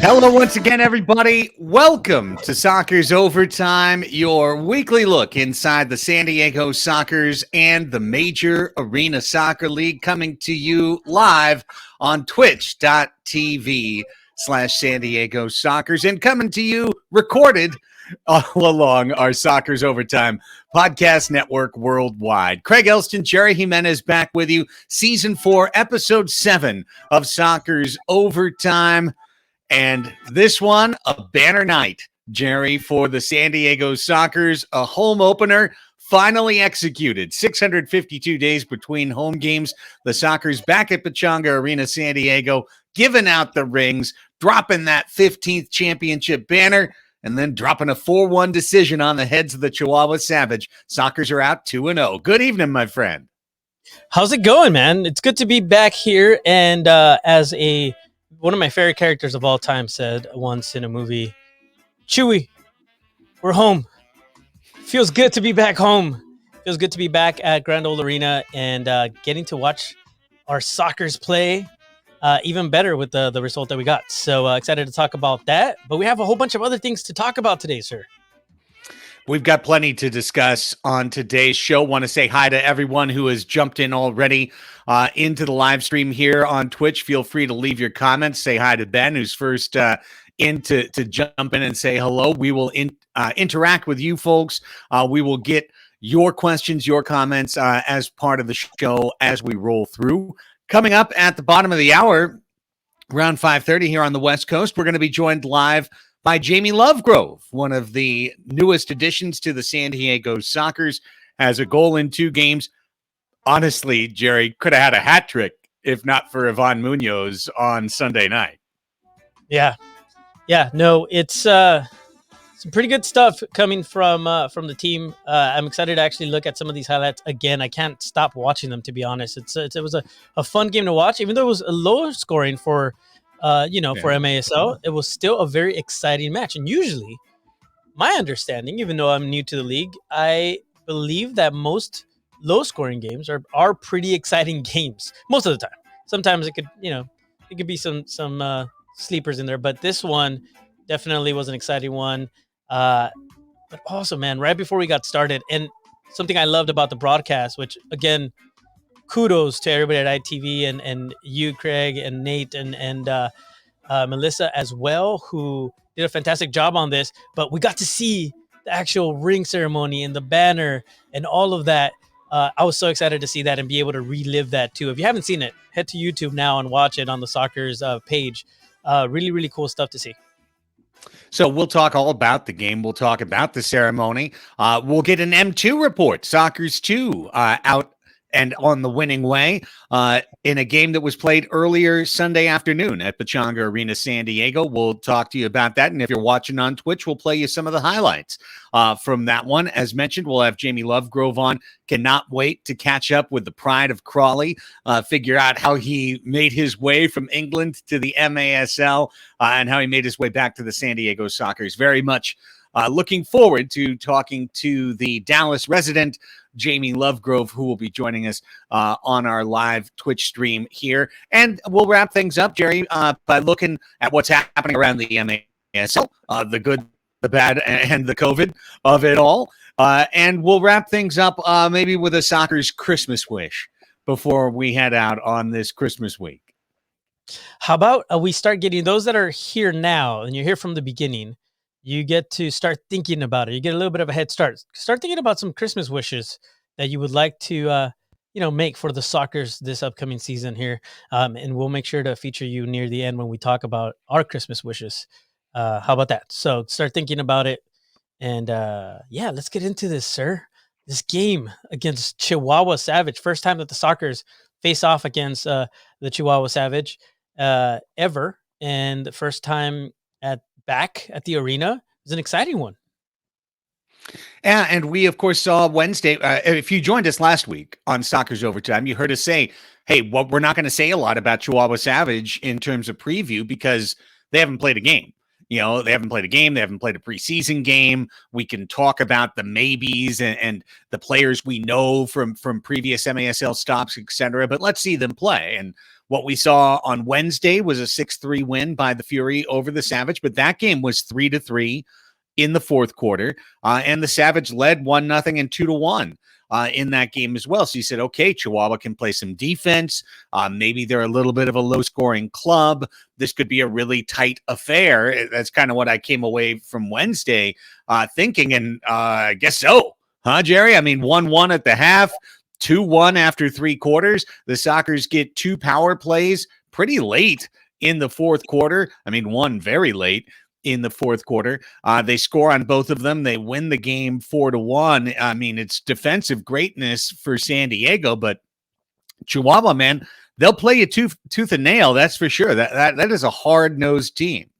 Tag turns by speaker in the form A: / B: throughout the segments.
A: Hello once again, everybody. Welcome to Soccer's Overtime, your weekly look inside the San Diego Soccers and the Major Arena Soccer League, coming to you live on twitch.tv/San Diego Soccers and coming to you recorded all along our Soccer's Overtime podcast network worldwide. Craig Elston, Jerry Jimenez back with you. Season 4, Episode 7 of Soccer's Overtime. And this one, a banner night, Jerry, for the San Diego Soccers, a home opener finally executed. 652 days between home games. The Soccers back at Pechanga Arena, San Diego, giving out the rings, dropping that 15th championship banner, and then dropping a 4-1 decision on the heads of the Chihuahua Savage. Soccers are out 2-0. Good evening, my friend.
B: How's it going, man? It's good to be back here. And one of my favorite characters of all time said once in a movie, Chewie, we're home. Feels good to be back home. Feels good to be back at Grand Ole Arena and getting to watch our Soccers play even better with the result that we got. So excited to talk about that. But we have a whole bunch of other things to talk about today, sir.
A: We've got plenty to discuss on today's show. Want to say hi to everyone who has jumped in already into the live stream here on Twitch. Feel free to leave your comments. Say hi to Ben, who's first in to jump in and say hello. We will interact with you folks. We will get your questions, your comments as part of the show as we roll through. Coming up at the bottom of the hour, around 5:30 here on the West Coast, we're going to be joined live by Jamie Lovegrove, one of the newest additions to the San Diego Soccers, has a goal in 2 games. Honestly, Jerry, could have had a hat trick if not for Ivan Munoz on Sunday night.
B: Yeah. No, it's some pretty good stuff coming from the team. I'm excited to actually look at some of these highlights again. I can't stop watching them, to be honest. It was a fun game to watch, even though it was a lower scoring for MASL. It was still a very exciting match. And usually, my understanding, even though I'm new to the league, I believe that most low-scoring games are pretty exciting games most of the time. Sometimes it could be some sleepers in there, but this one definitely was an exciting one. But also, man, right before we got started, and something I loved about the broadcast, which again, kudos to everybody at ITV and you, Craig, and Nate, and Melissa as well, who did a fantastic job on this. But we got to see the actual ring ceremony and the banner and all of that. I was so excited to see that and be able to relive that too. If you haven't seen it, head to YouTube now and watch it on the Soccers page. Really, really cool stuff to see.
A: So we'll talk all about the game. We'll talk about the ceremony. We'll get an M2 report. Soccers 2 out and on the winning way in a game that was played earlier Sunday afternoon at Pechanga Arena, San Diego. We'll talk to you about that. And if you're watching on Twitch, we'll play you some of the highlights from that one. As mentioned, we'll have Jamie Lovegrove on. Cannot wait to catch up with the pride of Crawley, figure out how he made his way from England to the MASL and how he made his way back to the San Diego Soccers. Very much looking forward to talking to the Dallas resident, Jamie Lovegrove, who will be joining us on our live Twitch stream here. And we'll wrap things up, Jerry, by looking at what's happening around the MASL, the good, the bad, and the COVID of it all. And we'll wrap things up maybe with a Soccers Christmas wish before we head out on this Christmas week.
B: How about we start getting those that are here now, and you're here from the beginning, you get to start thinking about it. You get a little bit of a head start. Start thinking about some Christmas wishes that you would like to, make for the Soccers this upcoming season here. And we'll make sure to feature you near the end when we talk about our Christmas wishes. How about that? So start thinking about it. And let's get into this, sir. This game against Chihuahua Savage. First time that the Soccers face off against the Chihuahua Savage ever. And the first time back at the arena is an exciting one.
A: Yeah, and we, of course, saw Wednesday. If you joined us last week on Soccer's Overtime, you heard us say, hey, we're not going to say a lot about Chihuahua Savage in terms of preview because they haven't played a game. You know, they haven't played a game. They haven't played a preseason game. We can talk about the maybes and the players we know from previous MASL stops, etc. But let's see them play. And what we saw on Wednesday was a 6-3 win by the Fury over the Savage, but that game was 3-3 in the fourth quarter, and the Savage led 1-0 and 2-1 in that game as well. So you said, okay, Chihuahua can play some defense. Maybe they're a little bit of a low-scoring club. This could be a really tight affair. That's kind of what I came away from Wednesday thinking, and I guess so. Huh, Jerry? I mean, 1-1 at the half, 2-1 after 3 quarters. The Sockers get 2 power plays pretty late in the fourth quarter. I mean, one very late in the fourth quarter. They score on both of them. They win the game 4-1. I mean, it's defensive greatness for San Diego, but Chihuahua, man, they'll play you tooth and nail. That's for sure. That is a hard-nosed team.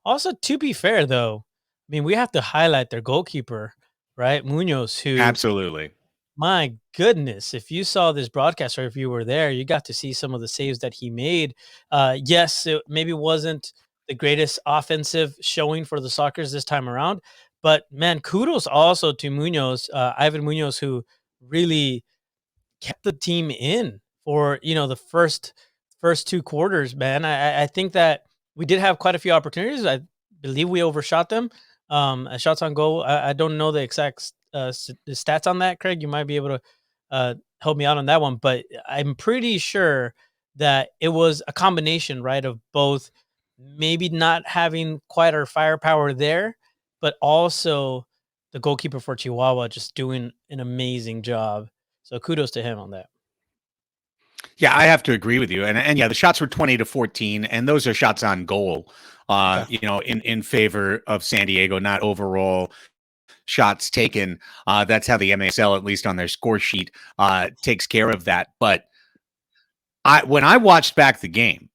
B: Also, to be fair, though, I mean, we have to highlight their goalkeeper, right? Munoz, who
A: Absolutely.
B: My goodness, if you saw this broadcast or if you were there, you got to see some of the saves that he made. Yes, it maybe wasn't the greatest offensive showing for the Sockers this time around, but man, kudos also to Munoz, Ivan Munoz, who really kept the team in for the first 2 quarters. Man, I think that we did have quite a few opportunities. I believe we overshot them. Shots on goal. I don't know the exact stats on that, Craig. You might be able to help me out on that one, but I'm pretty sure that it was a combination, right, of both maybe not having quite our firepower there, but also the goalkeeper for Chihuahua just doing an amazing job. So kudos to him on that.
A: Yeah, I have to agree with you. And yeah, the shots were 20-14, and those are shots on goal, in favor of San Diego, not overall shots taken. That's how the MASL, at least on their score sheet, takes care of that. But when I watched back the game,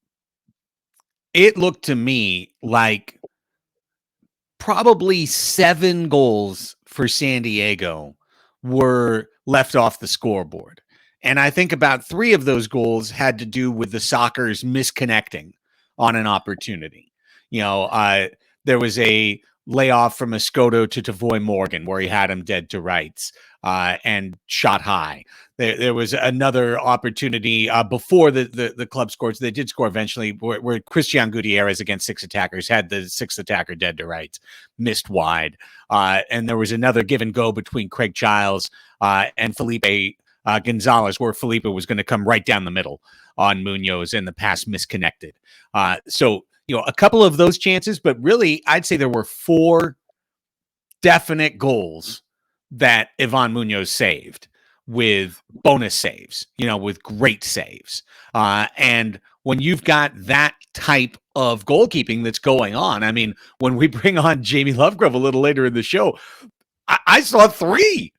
A: it looked to me like probably 7 goals for San Diego were left off the scoreboard. And I think about 3 of those goals had to do with the Sockers misconnecting on an opportunity. There was a layoff from Escoto to Tavoy Morgan where he had him dead to rights and shot high. There was another opportunity before the club scores. They did score eventually where Christian Gutierrez against 6 attackers had the 6th attacker dead to rights, missed wide. And there was another give and go between Craig Childs and Felipe Gonzalez, where Felipe was going to come right down the middle on Munoz, and the pass misconnected. So a couple of those chances, but really, I'd say there were 4 definite goals that Ivan Munoz saved with bonus saves, with great saves. And when you've got that type of goalkeeping that's going on, I mean, when we bring on Jamie Lovegrove a little later in the show, I saw 3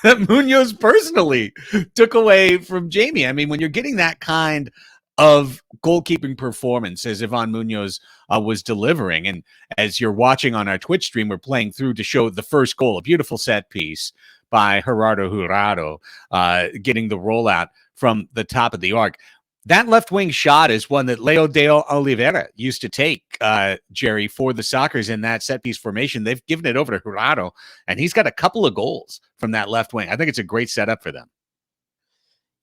A: that Munoz personally took away from Jamie. I mean, when you're getting that kind of goalkeeping performance as Ivan Munoz was delivering, and as you're watching on our Twitch stream, we're playing through to show the first goal, a beautiful set piece by Gerardo Jurado, getting the rollout from the top of the arc. That left wing shot is one that Leo de Oliveira used to take, Jerry, for the Sockers in that set piece formation. They've given it over to Jurado, and he's got a couple of goals from that left wing. I think it's a great setup for them.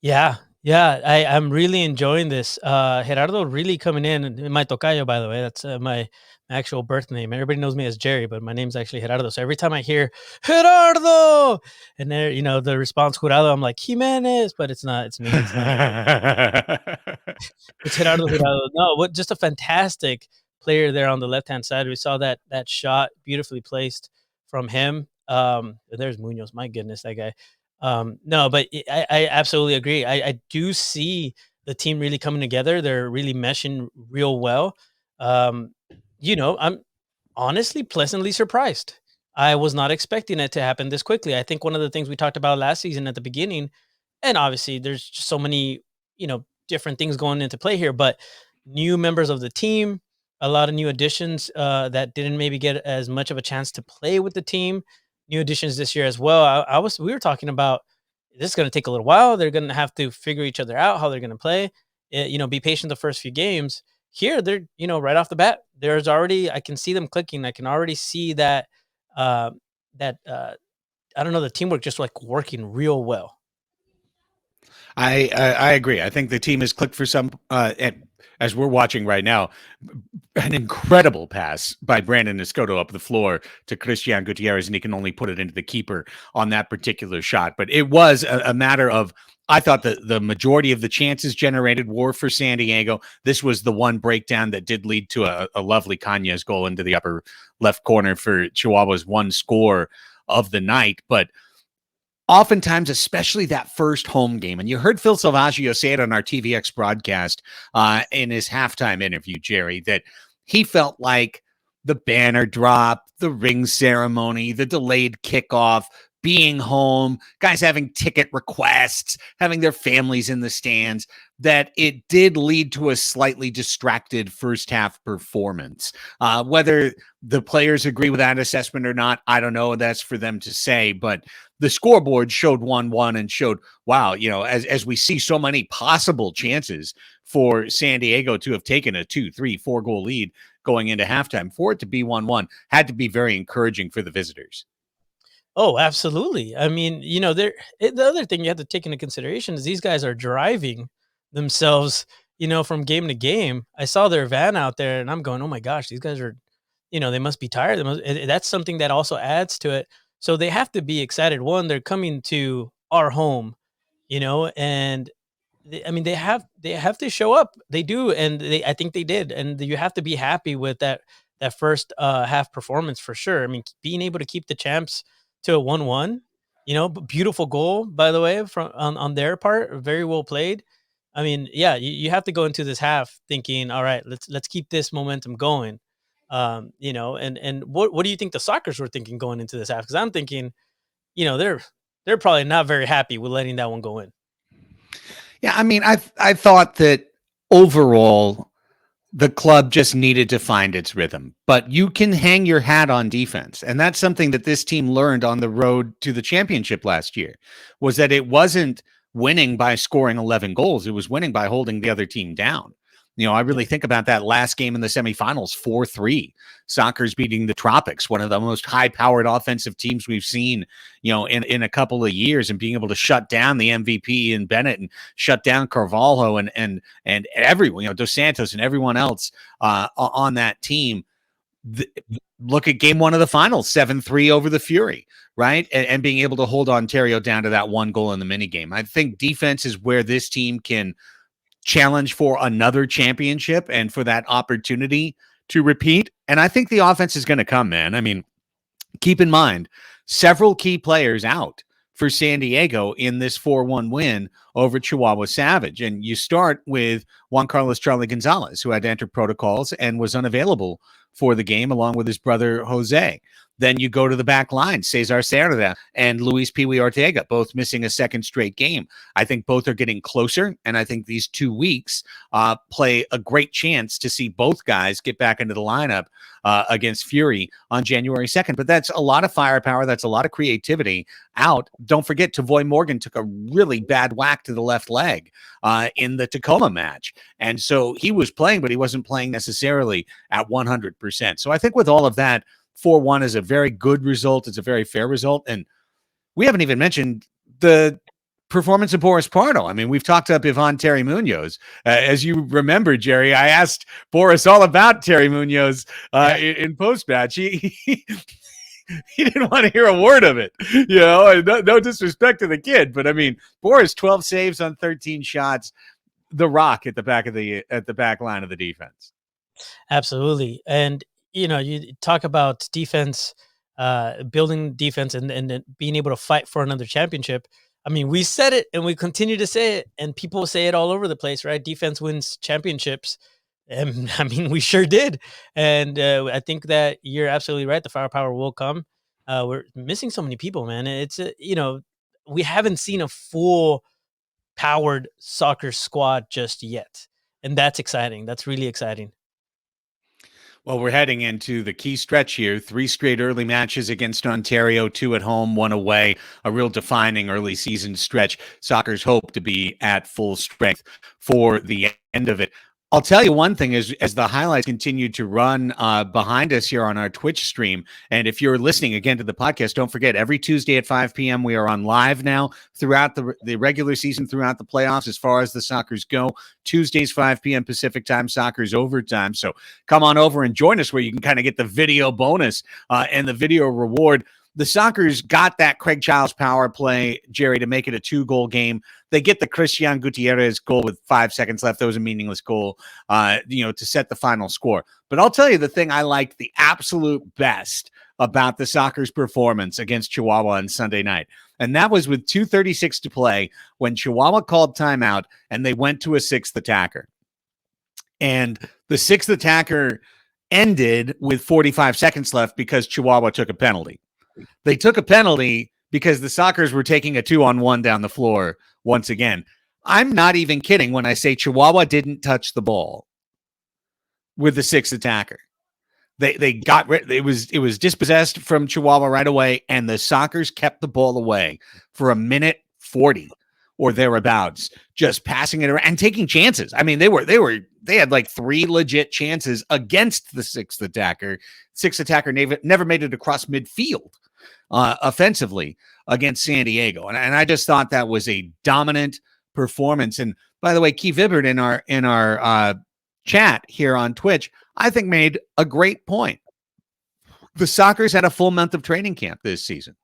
B: Yeah, I'm really enjoying this. Gerardo really coming in. My tocayo, by the way, that's my actual birth name. Everybody knows me as Jerry, but my name's actually Gerardo. So every time I hear Gerardo, and there, the response Jurado, I'm like Jimenez, but it's not. It's me. It's Gerardo. No, what? Just a fantastic player there on the left hand side. We saw that shot beautifully placed from him. There's Munoz. My goodness, that guy. No, but I absolutely agree. I do see the team really coming together. They're really meshing real well. I'm honestly pleasantly surprised. I was not expecting it to happen this quickly. I think one of the things we talked about last season at the beginning, and obviously there's just so many, different things going into play here, but new members of the team, a lot of new additions that didn't maybe get as much of a chance to play with the team. New additions this year as well. We were talking about this is going to take a little while. They're going to have to figure each other out, how they're going to play. Be patient the first few games. here they're, right off the bat, there's already, I can see them clicking. I can already see that, uh, that, I don't know, the teamwork just like working real well.
A: I agree. I think the team has clicked for some, and as we're watching right now, an incredible pass by Brandon Escoto up the floor to Christian Gutierrez, and he can only put it into the keeper on that particular shot. But it was a matter of, I thought that the majority of the chances generated were for San Diego. This was the one breakdown that did lead to a lovely Cañas goal into the upper left corner for Chihuahua's one score of the night. But oftentimes, especially that first home game, and you heard Phil Salvaggio say it on our TVX broadcast in his halftime interview, Jerry, that he felt like the banner drop, the ring ceremony, the delayed kickoff, being home, guys having ticket requests, having their families in the stands, that it did lead to a slightly distracted first half performance. Whether the players agree with that assessment or not, I don't know. That's for them to say. But the scoreboard showed 1-1 and showed, wow, as we see so many possible chances for San Diego to have taken a 2, 3, 4 goal lead going into halftime, for it to be 1-1 had to be very encouraging for the visitors.
B: Oh, absolutely. I mean, the other thing you have to take into consideration is these guys are driving themselves, from game to game. I saw their van out there and I'm going, oh my gosh, these guys are, they must be tired. That's something that also adds to it. So they have to be excited. One, they're coming to our home, and I mean, they have to show up. They do, and I think they did. And you have to be happy with that first half performance for sure. I mean, being able to keep the champs to a 1-1, beautiful goal, by the way, from on their part, very well played. I mean, yeah, you have to go into this half thinking, all right, let's keep this momentum going. And what do you think the Sockers were thinking going into this half? Because I'm thinking, they're probably not very happy with letting that one go in.
A: Yeah, I mean, I thought that overall the club just needed to find its rhythm. But you can hang your hat on defense, and that's something that this team learned on the road to the championship last year, was that it wasn't winning by scoring 11 goals, it was winning by holding the other team down. I really think about that last game in the semifinals, 4-3. Soccer's beating the Tropics, one of the most high-powered offensive teams we've seen, in a couple of years, and being able to shut down the MVP in Bennett and shut down Carvalho and everyone, Dos Santos and everyone else on that team. Look at game one of the finals, 7-3 over the Fury, right? And being able to hold Ontario down to that one goal in the mini game. I think defense is where this team can challenge for another championship and for that opportunity to repeat. And I think the offense is going to come, man. I mean, keep in mind, several key players out for San Diego in this 4-1 win over Chihuahua Savage. And you start with Juan Carlos Charlie Gonzalez, who had to enter protocols and was unavailable for the game, along with his brother Jose. Then you go to the back line, Cesar Cerda and Luis Pee Wee Ortega, both missing a second straight game. I think both are getting closer, and I think these 2 weeks play a great chance to see both guys get back into the lineup against Fury on January 2nd. But that's a lot of firepower. That's a lot of creativity out. Don't forget, Tavoy Morgan took a really bad whack to the left leg in the Tacoma match. And so he was playing, but he wasn't playing necessarily at 100%. So I think with all of that, 4-1 is a very good result. It's a very fair result. And we haven't even mentioned the performance of Boris Pardo. I mean, we've talked up Ivan Terry Munoz. As you remember, Jerry, I asked Boris all about Terry Munoz in post-match. He didn't want to hear a word of it, no disrespect to the kid, but I mean, Boris, 12 saves on 13 shots, the rock at the back line of the defense.
B: Absolutely. And, you talk about defense, building defense and being able to fight for another championship. I mean, we said it and we continue to say it, and people say it all over the place, right? Defense wins championships. And I mean, we sure did. And I think that you're absolutely right. The firepower will come. We're missing so many people, man. It's, we haven't seen a full powered soccer squad just yet. And that's exciting. That's really exciting.
A: Well, we're heading into the key stretch here. 3 straight early matches against Ontario, 2 at home, 1 away. A real defining early season stretch. Soccer's hope to be at full strength for the end of it. I'll tell you one thing as the highlights continue to run behind us here on our Twitch stream. And if you're listening again to the podcast, don't forget every Tuesday at 5 p.m. we are on live now throughout the regular season, throughout the playoffs. As far as the Soccers go, Tuesdays 5 p.m. Pacific time, Soccers overtime. So come on over and join us where you can kind of get the video bonus and the video reward. The Soccers got that Craig Childs power play, Jerry, to make it a 2-goal game. They get the Christian Gutierrez goal with 5 seconds left. That was a meaningless goal, to set the final score. But I'll tell you the thing I liked the absolute best about the Soccers' performance against Chihuahua on Sunday night. And that was with 2:36 to play when Chihuahua called timeout and they went to a sixth attacker. And the sixth attacker ended with 45 seconds left because Chihuahua took a penalty. They took a penalty because the Soccers were taking a 2-on-1 down the floor once again. I'm not even kidding when I say Chihuahua didn't touch the ball with the sixth attacker. They got rid. It was dispossessed from Chihuahua right away, and the Soccers kept the ball away for 1:40 or thereabouts, just passing it around and taking chances. I mean, they had like 3 legit chances against the sixth attacker. Sixth attacker never made it across midfield offensively against San Diego, and I just thought that was a dominant performance. And by the way, Keith Ibbert in our chat here on Twitch, I think made a great point. The Soccers had a full month of training camp this season,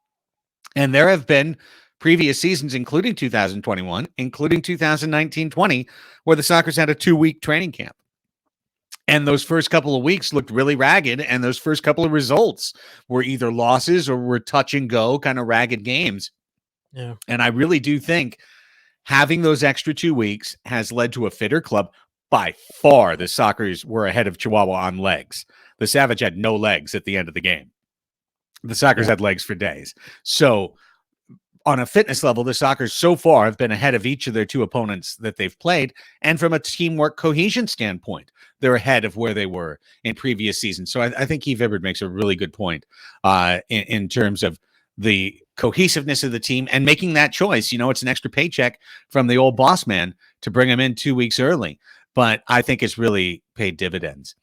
A: and there have been previous seasons, including 2021, including 2019-20, where the Soccers had a 2-week training camp. And those first couple of weeks looked really ragged, and those first couple of results were either losses or were touch and go kind of ragged games.
B: Yeah.
A: And I really do think having those extra 2 weeks has led to a fitter club. By far, the Soccers were ahead of Chihuahua on legs. The Savage had no legs at the end of the game. The Soccers had legs for days. So on a fitness level, the Soccers so far have been ahead of each of their 2 opponents that they've played. And from a teamwork cohesion standpoint, they're ahead of where they were in previous seasons. So I think Keith Ibbert makes a really good point in terms of the cohesiveness of the team and making that choice. It's an extra paycheck from the old boss man to bring him in 2 weeks early. But I think it's really paid dividends.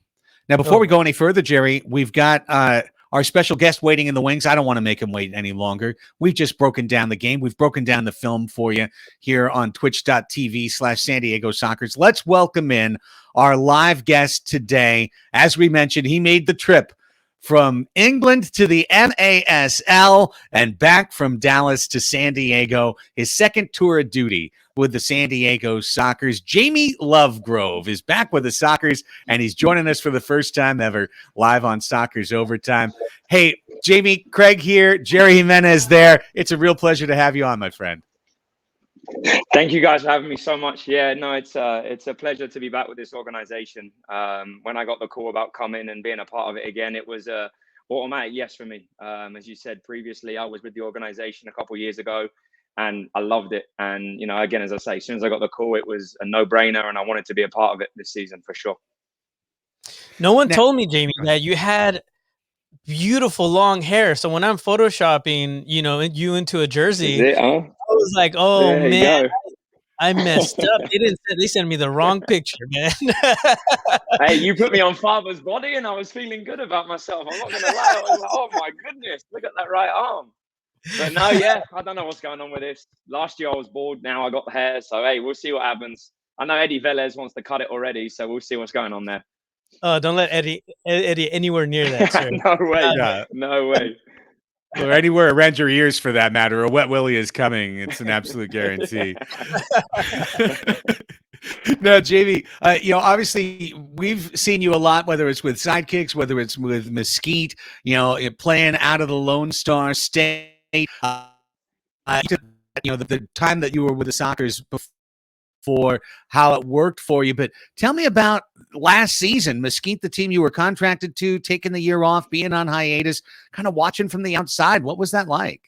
A: Now, before we go any further, Jerry, we've got our special guest waiting in the wings. I don't want to make him wait any longer. We've just broken down the game. We've broken down the film for you here on twitch.tv/San Diego Soccers. Let's welcome in our live guest today. As we mentioned, he made the trip from England to the MASL and back from Dallas to San Diego, his second tour of duty with the San Diego Soccers. Jamie Lovegrove is back with the Soccers, and he's joining us for the first time ever live on Soccers Overtime. Hey, Jamie, Craig here, Jerry Jimenez there. It's a real pleasure to have you on, my friend.
C: Thank you guys for having me so much. Yeah, no, it's a pleasure to be back with this organization. When I got the call about coming and being a part of it again, it was a automatic yes for me. As you said previously, I was with the organization a couple of years ago and I loved it. And, again, as I say, as soon as I got the call, it was a no-brainer and I wanted to be a part of it this season for sure.
B: No one told me, Jamie, that you had beautiful long hair. So when I'm photoshopping, you into a jersey, I was like, oh man, I messed up. They sent me the wrong picture, man.
C: Hey, you put me on father's body and I was feeling good about myself. I'm not gonna lie. I was like, oh my goodness, look at that right arm. But no, yeah, I don't know what's going on with this. Last year I was bald, now I got the hair. So hey, we'll see what happens. I know Eddie Velez wants to cut it already, so we'll see what's going on there.
B: Oh, don't let Eddie anywhere near that, sir.
C: No way. No way.
A: Or anywhere around your ears for that matter. A wet willy is coming. It's an absolute guarantee. No, Jamie, obviously we've seen you a lot, whether it's with sidekicks, whether it's with Mesquite, playing out of the Lone Star State. The time that you were with the Soccers before, how it worked for you. But tell me about last season, Mesquite, the team you were contracted to, taking the year off, being on hiatus, kind of watching from the outside. What was that like?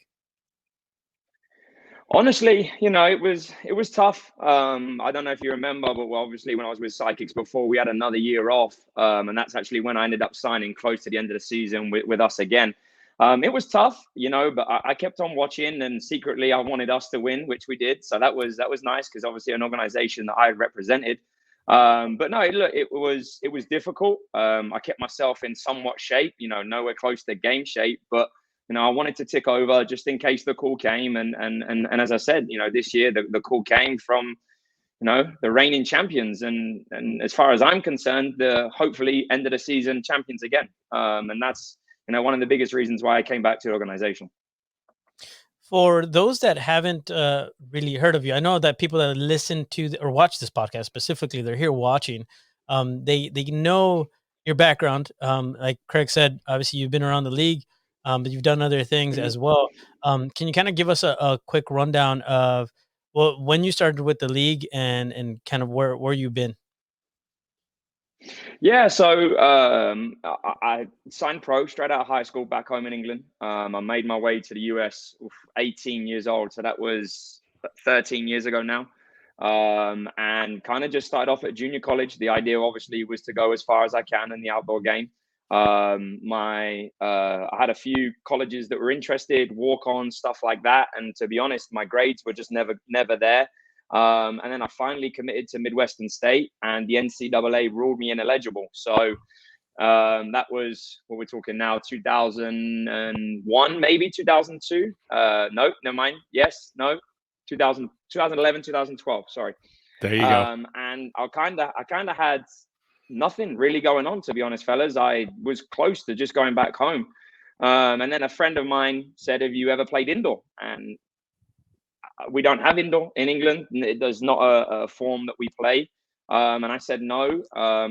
C: Honestly, it was tough. I don't know if you remember, but obviously when I was with Sidekicks before, we had another year off. And that's actually when I ended up signing close to the end of the season with us again. It was tough, but I kept on watching and secretly I wanted us to win, which we did. So that was nice because obviously an organization that I represented. But no, look, it was difficult. I kept myself in somewhat shape, nowhere close to game shape, but I wanted to tick over just in case the call came. And as I said, this year the call came from the reigning champions, and as far as I'm concerned, the hopefully end of the season champions again. And that's one of the biggest reasons why I came back to the organization.
B: For those that haven't really heard of you, I know that people that listen to or watch this podcast specifically, they're here watching. They know your background. Like Craig said, obviously you've been around the league, but you've done other things as well. Can you kind of give us a quick rundown of when you started with the league and kind of where you've been?
C: Yeah, so I signed pro straight out of high school back home in England. I made my way to the US, 18 years old, so that was 13 years ago now. And kind of just started off at junior college. The idea obviously was to go as far as I can in the outdoor game. I had a few colleges that were interested, walk-on, stuff like that. And to be honest, my grades were just never there. And then I finally committed to Midwestern State, and the NCAA ruled me ineligible. So that was, what we're talking now, 2001, maybe 2002. No, never mind. Yes, no, 2011, 2012. Sorry.
A: There you go.
C: And I kind of had nothing really going on, to be honest, fellas. I was close to just going back home. And then a friend of mine said, "Have you ever played indoor?" And we don't have indoor in England. There's not a form that we play. And I said no.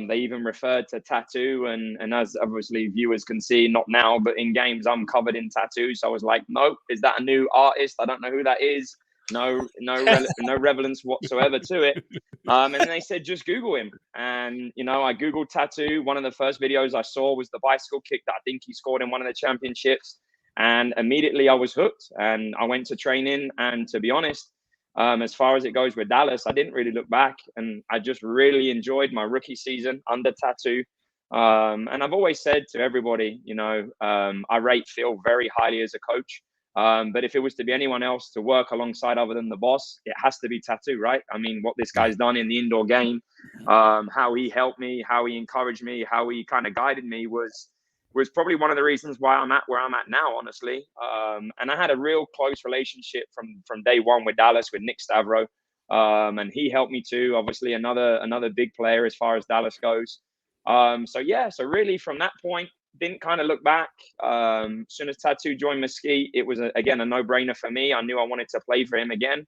C: They even referred to tattoo. And as obviously viewers can see, not now, but in games, I'm covered in tattoos. So I was like, no, is that a new artist? I don't know who that is. No relevance whatsoever to it. And then they said, just Google him. And, I Googled tattoo. One of the first videos I saw was the bicycle kick that I think he scored in one of the championships. And immediately I was hooked, and I went to training. And to be honest, as far as it goes with Dallas, I didn't really look back, and I just really enjoyed my rookie season under tattoo. And I've always said to everybody, I rate Phil very highly as a coach. But if it was to be anyone else to work alongside other than the boss, it has to be tattoo, right? I mean, what this guy's done in the indoor game, how he helped me, how he encouraged me, how he kind of guided me was probably one of the reasons why I'm at where I'm at now, honestly. And I had a real close relationship from day one with Dallas, with Nick Stavro. And he helped me too, obviously another big player as far as Dallas goes. So really from that point, didn't kind of look back. As soon as Tattoo joined Mesquite, it was again a no-brainer for me. I knew I wanted to play for him again.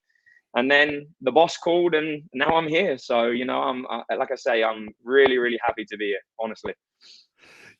C: And then the boss called, and now I'm here. So, I'm like I say, I'm really, really happy to be here, honestly.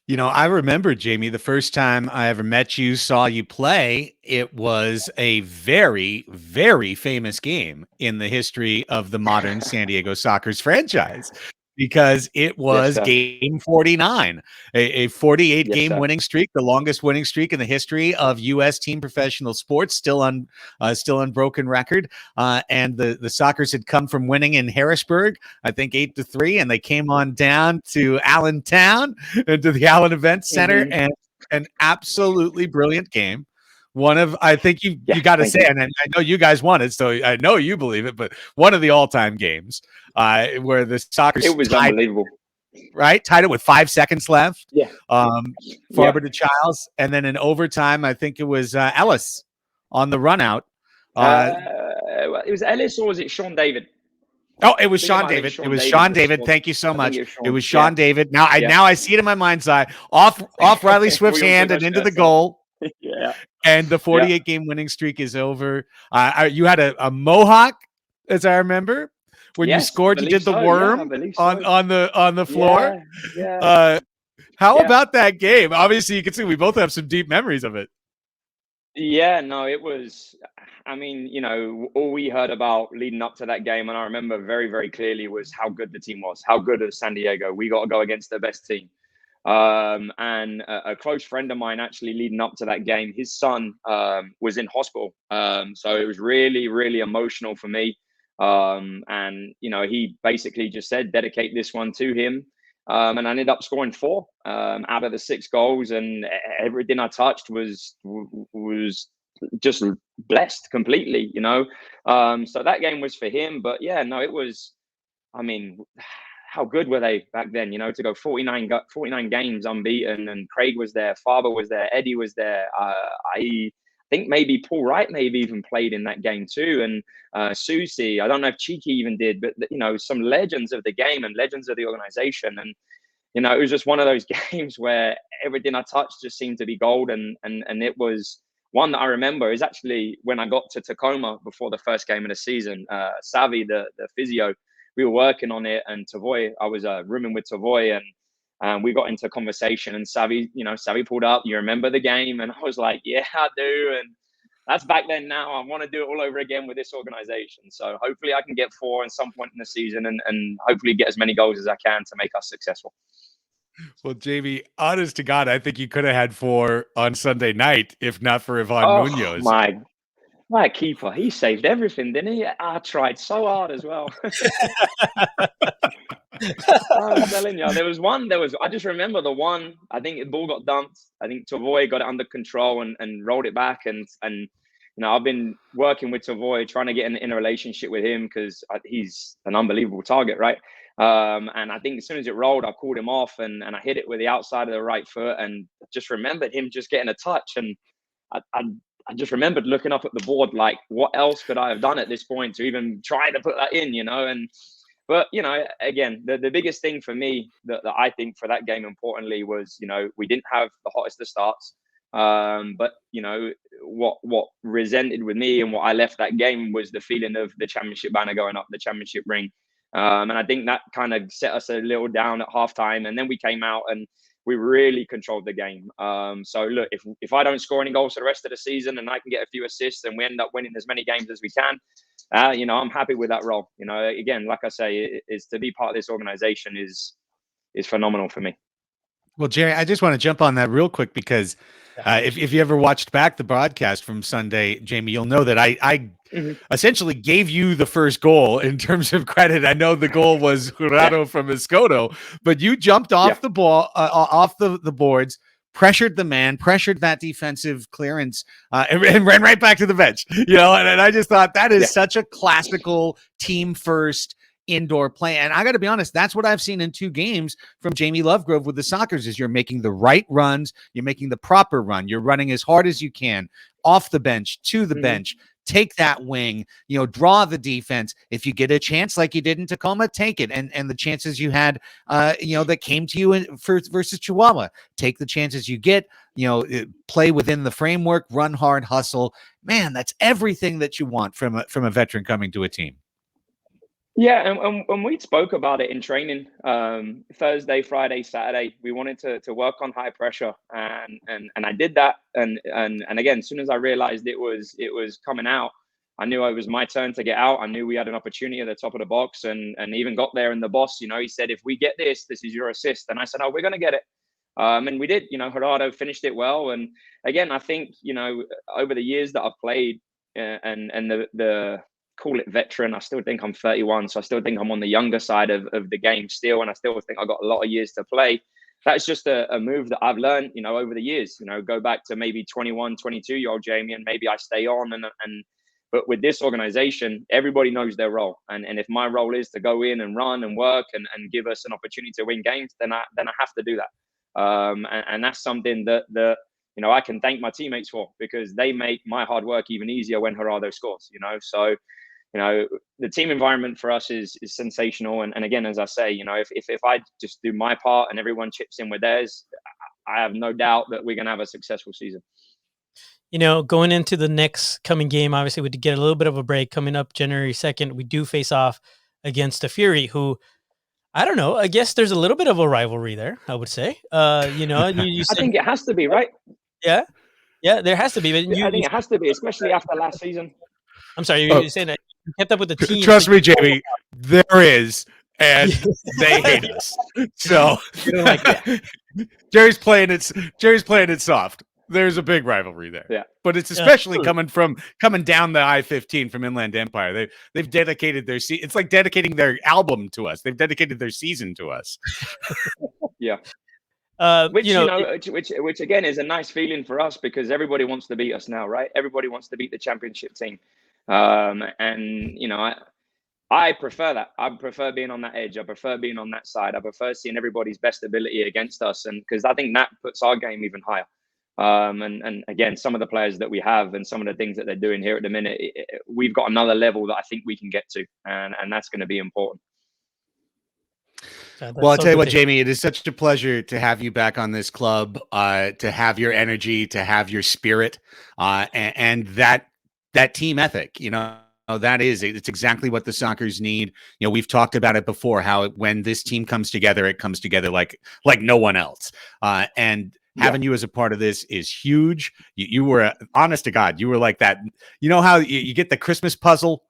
A: I remember, Jamie, the first time I ever met you, saw you play, it was a very, very famous game in the history of the modern San Diego Sockers franchise, because it was game 49, a 48 game winning streak, the longest winning streak in the history of U.S. team professional sports, still unbroken record. And the Sockers had come from winning in Harrisburg, I think 8-3, and they came on down to Allentown, to the Allen Event Center, and an absolutely brilliant game. One of, I think you got to say, and I know you guys won it, so I know you believe it, but one of the all-time games where the Sockers,
C: it was unbelievable,
A: right? Tied it with 5 seconds left.
C: Yeah.
A: Farber to Childs, and then in overtime, I think it was Ellis on the run out.
C: It was Ellis, or was it Sean David?
A: Oh, it was Sean David. It was Sean David. Thank you so much. It was Sean David. Now I see it in my mind's eye. Off Riley Swift's hand and into the goal.
C: Yeah.
A: And the 48 game winning streak is over. You had a mohawk, as I remember, when you scored. You did the worm on the floor.
C: Yeah.
A: How about that game? Obviously, you can see we both have some deep memories of it.
C: Yeah, no, it was. I mean, all we heard about leading up to that game, and I remember very, very clearly, was how good the team was. How good is San Diego? We got to go against the best team. And a close friend of mine, actually leading up to that game, his son was in hospital. So it was really, really emotional for me. And he basically just said, dedicate this one to him. And I ended up scoring 4 out of the 6 goals, and everything I touched was just blessed completely. So that game was for him. But yeah, no, it was. I mean, how good were they back then? You know, to go 49 games unbeaten, and Craig was there, Faber was there, Eddie was there. I think maybe Paul Wright maybe even played in that game too, and Susie. I don't know if Cheeky even did, but you know, some legends of the game and legends of the organization. And you know, it was just one of those games where everything I touched just seemed to be gold. And it was one that I remember is actually when I got to Tacoma before the first game of the season. Savi, the physio, we were working on it, and Tavoy, I was rooming with Tavoy, and we got into conversation, and Savi pulled up, you remember the game? And I was like, yeah, I do. And that's back then. Now I want to do it all over again with this organization. So hopefully I can get 4 at some point in the season, and hopefully get as many goals as I can to make us successful.
A: Well, Jamie, honest to God, I think you could have had 4 on Sunday night if not for Ivan Munoz.
C: My keeper, he saved everything, didn't he? I tried so hard as well. I'm telling you, I just remember the one, I think the ball got dumped. I think Tavoy got it under control and rolled it back. And you know, I've been working with Tavoy, trying to get in a relationship with him because he's an unbelievable target, right? And I think as soon as it rolled, I called him off and I hit it with the outside of the right foot, and just remembered him just getting a touch. And I just remembered looking up at the board, like, what else could I have done at this point to even try to put that in, you know? But, you know, again, the biggest thing for me that I think for that game, importantly, was, you know, we didn't have the hottest of starts. But, you know, what resented with me and what I left that game was the feeling of the championship banner going up the championship ring. And I think that kind of set us a little down at halftime. And then we came out and we really controlled the game. So look, if I don't score any goals for the rest of the season and I can get a few assists and we end up winning as many games as we can, you know, I'm happy with that role. You know, again, like I say, is to be part of this organization is phenomenal for me.
A: Well, Jerry, I just want to jump on that real quick because if you ever watched back the broadcast from Sunday, Jamie, you'll know that I essentially gave you the first goal in terms of credit. I know the goal was Jurado from Escoto, but you jumped off the ball, off the boards, pressured the man, pressured that defensive clearance, and ran right back to the bench. You know, and I just thought that is such a classical team first indoor play. And I got to be honest, that's what I've seen in 2 games from Jamie Lovegrove with the Sockers is you're making the right runs. You're making the proper run. You're running as hard as you can off the bench to the bench, take that wing, you know, draw the defense. If you get a chance like you did in Tacoma, take it. And the chances you had, you know, that came to you versus Chihuahua, take the chances you get, you know, play within the framework, run hard, hustle. Man, that's everything that you want from a veteran coming to a team.
C: Yeah, and we spoke about it in training. Thursday, Friday, Saturday, we wanted to work on high pressure, and I did that. And again, as soon as I realized it was coming out, I knew it was my turn to get out. I knew we had an opportunity at the top of the box, and even got there. And the boss, you know, he said, "If we get this, this is your assist." And I said, "Oh, we're going to get it." And we did. You know, Gerardo finished it well. And again, I think, you know, over the years that I've played, and the call it veteran, I still think I'm 31, so I still think I'm on the younger side of the game still, and I still think I've got a lot of years to play. That's just a move that I've learned, you know, over the years. You know, go back to maybe 21, 22-year-old Jamie, and maybe I stay on. But with this organization, everybody knows their role, and if my role is to go in and run and work and give us an opportunity to win games, then I have to do that. And that's something that you know, I can thank my teammates for, because they make my hard work even easier when Gerardo scores. You know, so, you know, the team environment for us is sensational. And again, as I say, you know, if I just do my part and everyone chips in with theirs, I have no doubt that we're going to have a successful season.
B: You know, going into the next coming game, obviously we get a little bit of a break coming up January 2nd. We do face off against the Fury, who, I don't know, I guess there's a little bit of a rivalry there, I would say. You know, you
C: I think it has to be, right?
B: Yeah. Yeah, there has to be. But
C: I think it has to be, especially after last season.
B: I'm sorry, you're saying that you kept up with the team.
A: Trust me, Jamie, there is, and they hate us. So Jerry's playing it soft. There's a big rivalry there.
C: Yeah.
A: But it's especially coming down the I-15 from Inland Empire. They've dedicated it's like dedicating their album to us. They've dedicated their season to us.
C: Yeah. Which, which again is a nice feeling for us, because everybody wants to beat us now, right? Everybody wants to beat the championship team. And you know, I prefer that. I prefer being on that edge. I prefer being on that side. I prefer seeing everybody's best ability against us, and because I think that puts our game even higher. And again, some of the players that we have and some of the things that they're doing here at the minute, we've got another level that I think we can get to, and that's going to be important.
A: Well, I'll tell you what, Jamie, it is such a pleasure to have you back on this club, to have your energy, to have your spirit, and that team ethic. It's exactly what the Sockers need. We've talked about it before, how when this team comes together, it comes together like no one else. And having you as a part of this is huge. You were, honest to God, you were like that. You know how you get the Christmas puzzle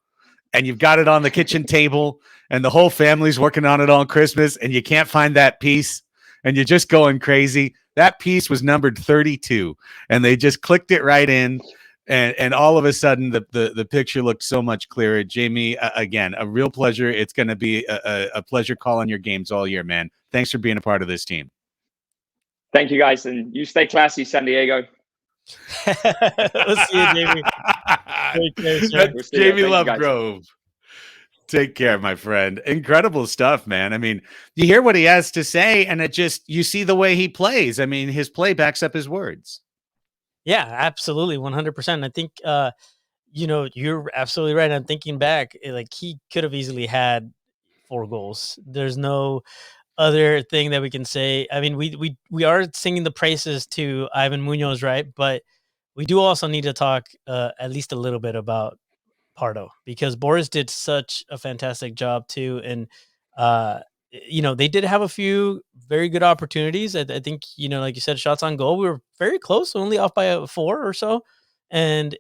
A: and you've got it on the kitchen table and the whole family's working on it on Christmas and you can't find that piece and you're just going crazy. That piece was numbered 32 and they just clicked it right in. And all of a sudden, the picture looked so much clearer. Jamie, again, a real pleasure. It's going to be a pleasure calling your games all year, man. Thanks for being a part of this team.
C: Thank you, guys. And you stay classy, San Diego.
B: We'll see you, Jamie.
A: That's Jamie Lovegrove. Take care, my friend. Incredible stuff, man. I mean, you hear what he has to say, and you see the way he plays. I mean, his play backs up his words.
B: Yeah, absolutely. 100%. I think, you're absolutely right. I'm thinking back, like he could have easily had 4 goals. There's no other thing that we can say. I mean, we are singing the praises to Ivan Munoz, right? But we do also need to talk at least a little bit about Pardo, because Boris did such a fantastic job too. And, they did have a few very good opportunities. I think, like you said, shots on goal, we were very close, only off by 4 or so. And,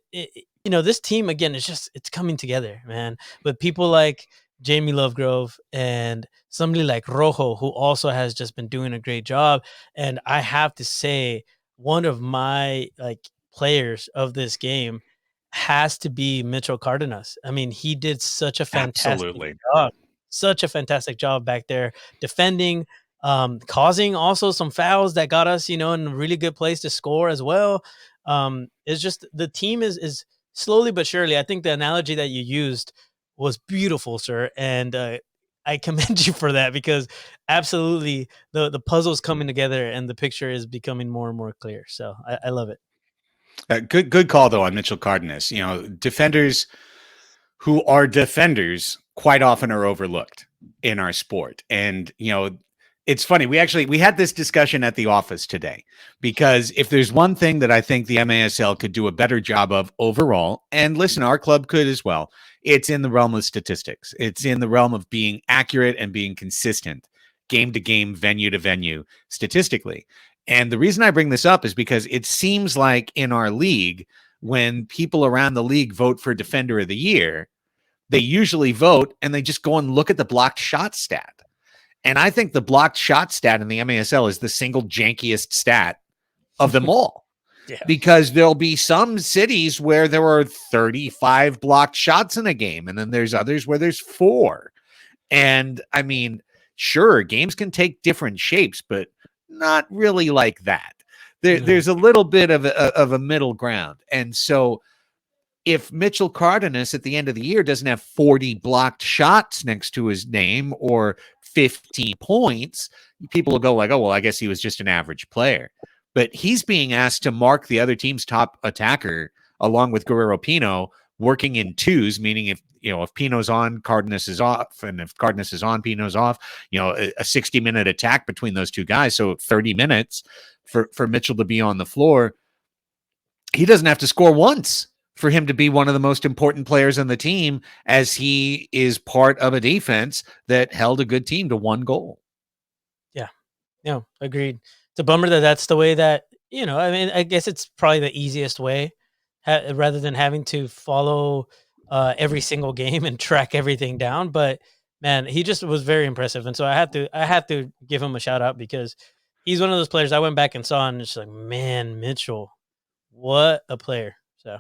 B: this team, again, it's coming together, man. But people like Jamie Lovegrove and somebody like Rojo, who also has just been doing a great job. And I have to say, one of my players of this game has to be Mitchell Cardenas. I mean, he did such a fantastic job. Such a fantastic job back there defending, causing also some fouls that got us, in a really good place to score as well. It's just the team is slowly but surely. I think the analogy that you used was beautiful, sir. And I commend you for that, because absolutely the puzzle's coming together and the picture is becoming more and more clear. So I love it.
A: Good call, though, on Mitchell Cardenas. Defenders who are defenders quite often are overlooked in our sport. And, it's funny. We had this discussion at the office today, because if there's one thing that I think the MASL could do a better job of overall, and listen, our club could as well, it's in the realm of statistics. It's in the realm of being accurate and being consistent, game to game, venue to venue, statistically. And the reason I bring this up is because it seems like in our league, when people around the league vote for Defender of the Year, they usually vote and they just go and look at the blocked shot stat. And I think the blocked shot stat in the MASL is the single jankiest stat of them all.
B: Yeah.
A: Because there'll be some cities where there are 35 blocked shots in a game, and then there's others where there's 4. And I mean, sure, games can take different shapes, but not really like that. There's a little bit of a middle ground. And so if Mitchell Cardenas at the end of the year doesn't have 40 blocked shots next to his name or 15 points, people will go like, oh, well, I guess he was just an average player. But he's being asked to mark the other team's top attacker along with Guerrero Pino, working in twos, meaning if Pino's on, Cardenas is off, and if Cardenas is on, Pino's off, a 60-minute attack between those two guys. So 30 minutes for Mitchell to be on the floor. He doesn't have to score once for him to be one of the most important players on the team, as he is part of a defense that held a good team to 1 goal.
B: Yeah. No, agreed. It's a bummer that that's the way that, I mean, I guess it's probably the easiest way rather than having to follow every single game and track everything down. But man, he just was very impressive. And so I have to give him a shout out, because he's one of those players I went back and saw and it's like, man, Mitchell, what a player. So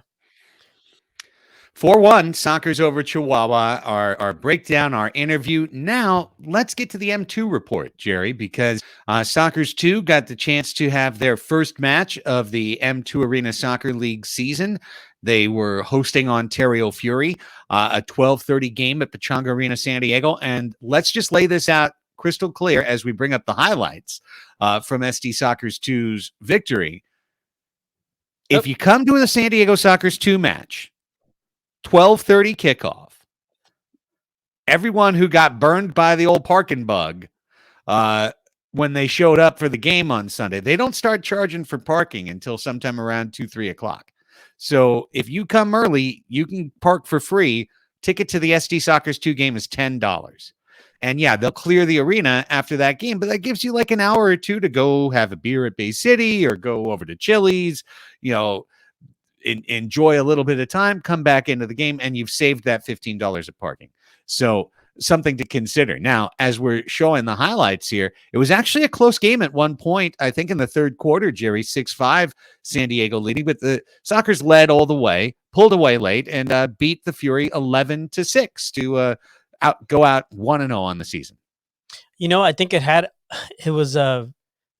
A: 4-1, Sockers over Chihuahua, our breakdown, our interview. Now, let's get to the M2 report, Jerry, because Sockers 2 got the chance to have their first match of the M2 Arena Soccer League season They were hosting Ontario Fury, a 12:30 game at Pechanga Arena, San Diego. And let's just lay this out crystal clear as we bring up the highlights from SD Soccer's 2's victory. If you come to the San Diego Soccer's 2 match, 12:30 kickoff, everyone who got burned by the old parking bug when they showed up for the game on Sunday, they don't start charging for parking until sometime around 2-3 o'clock. So if you come early, you can park for free. Ticket to the SD Soccer's 2 game is $10. And yeah, they'll clear the arena after that game, but that gives you like an hour or two to go have a beer at Bay City or go over to Chili's, enjoy a little bit of time, come back into the game, and you've saved that $15 of parking. So something to consider. Now, as we're showing the highlights here, it was actually a close game at one point, I think in the third quarter, Jerry, 6-5 San Diego leading, but the Sockers led all the way, pulled away late, and beat the Fury 11-6 to go out 1-0 on the season.
B: I think it was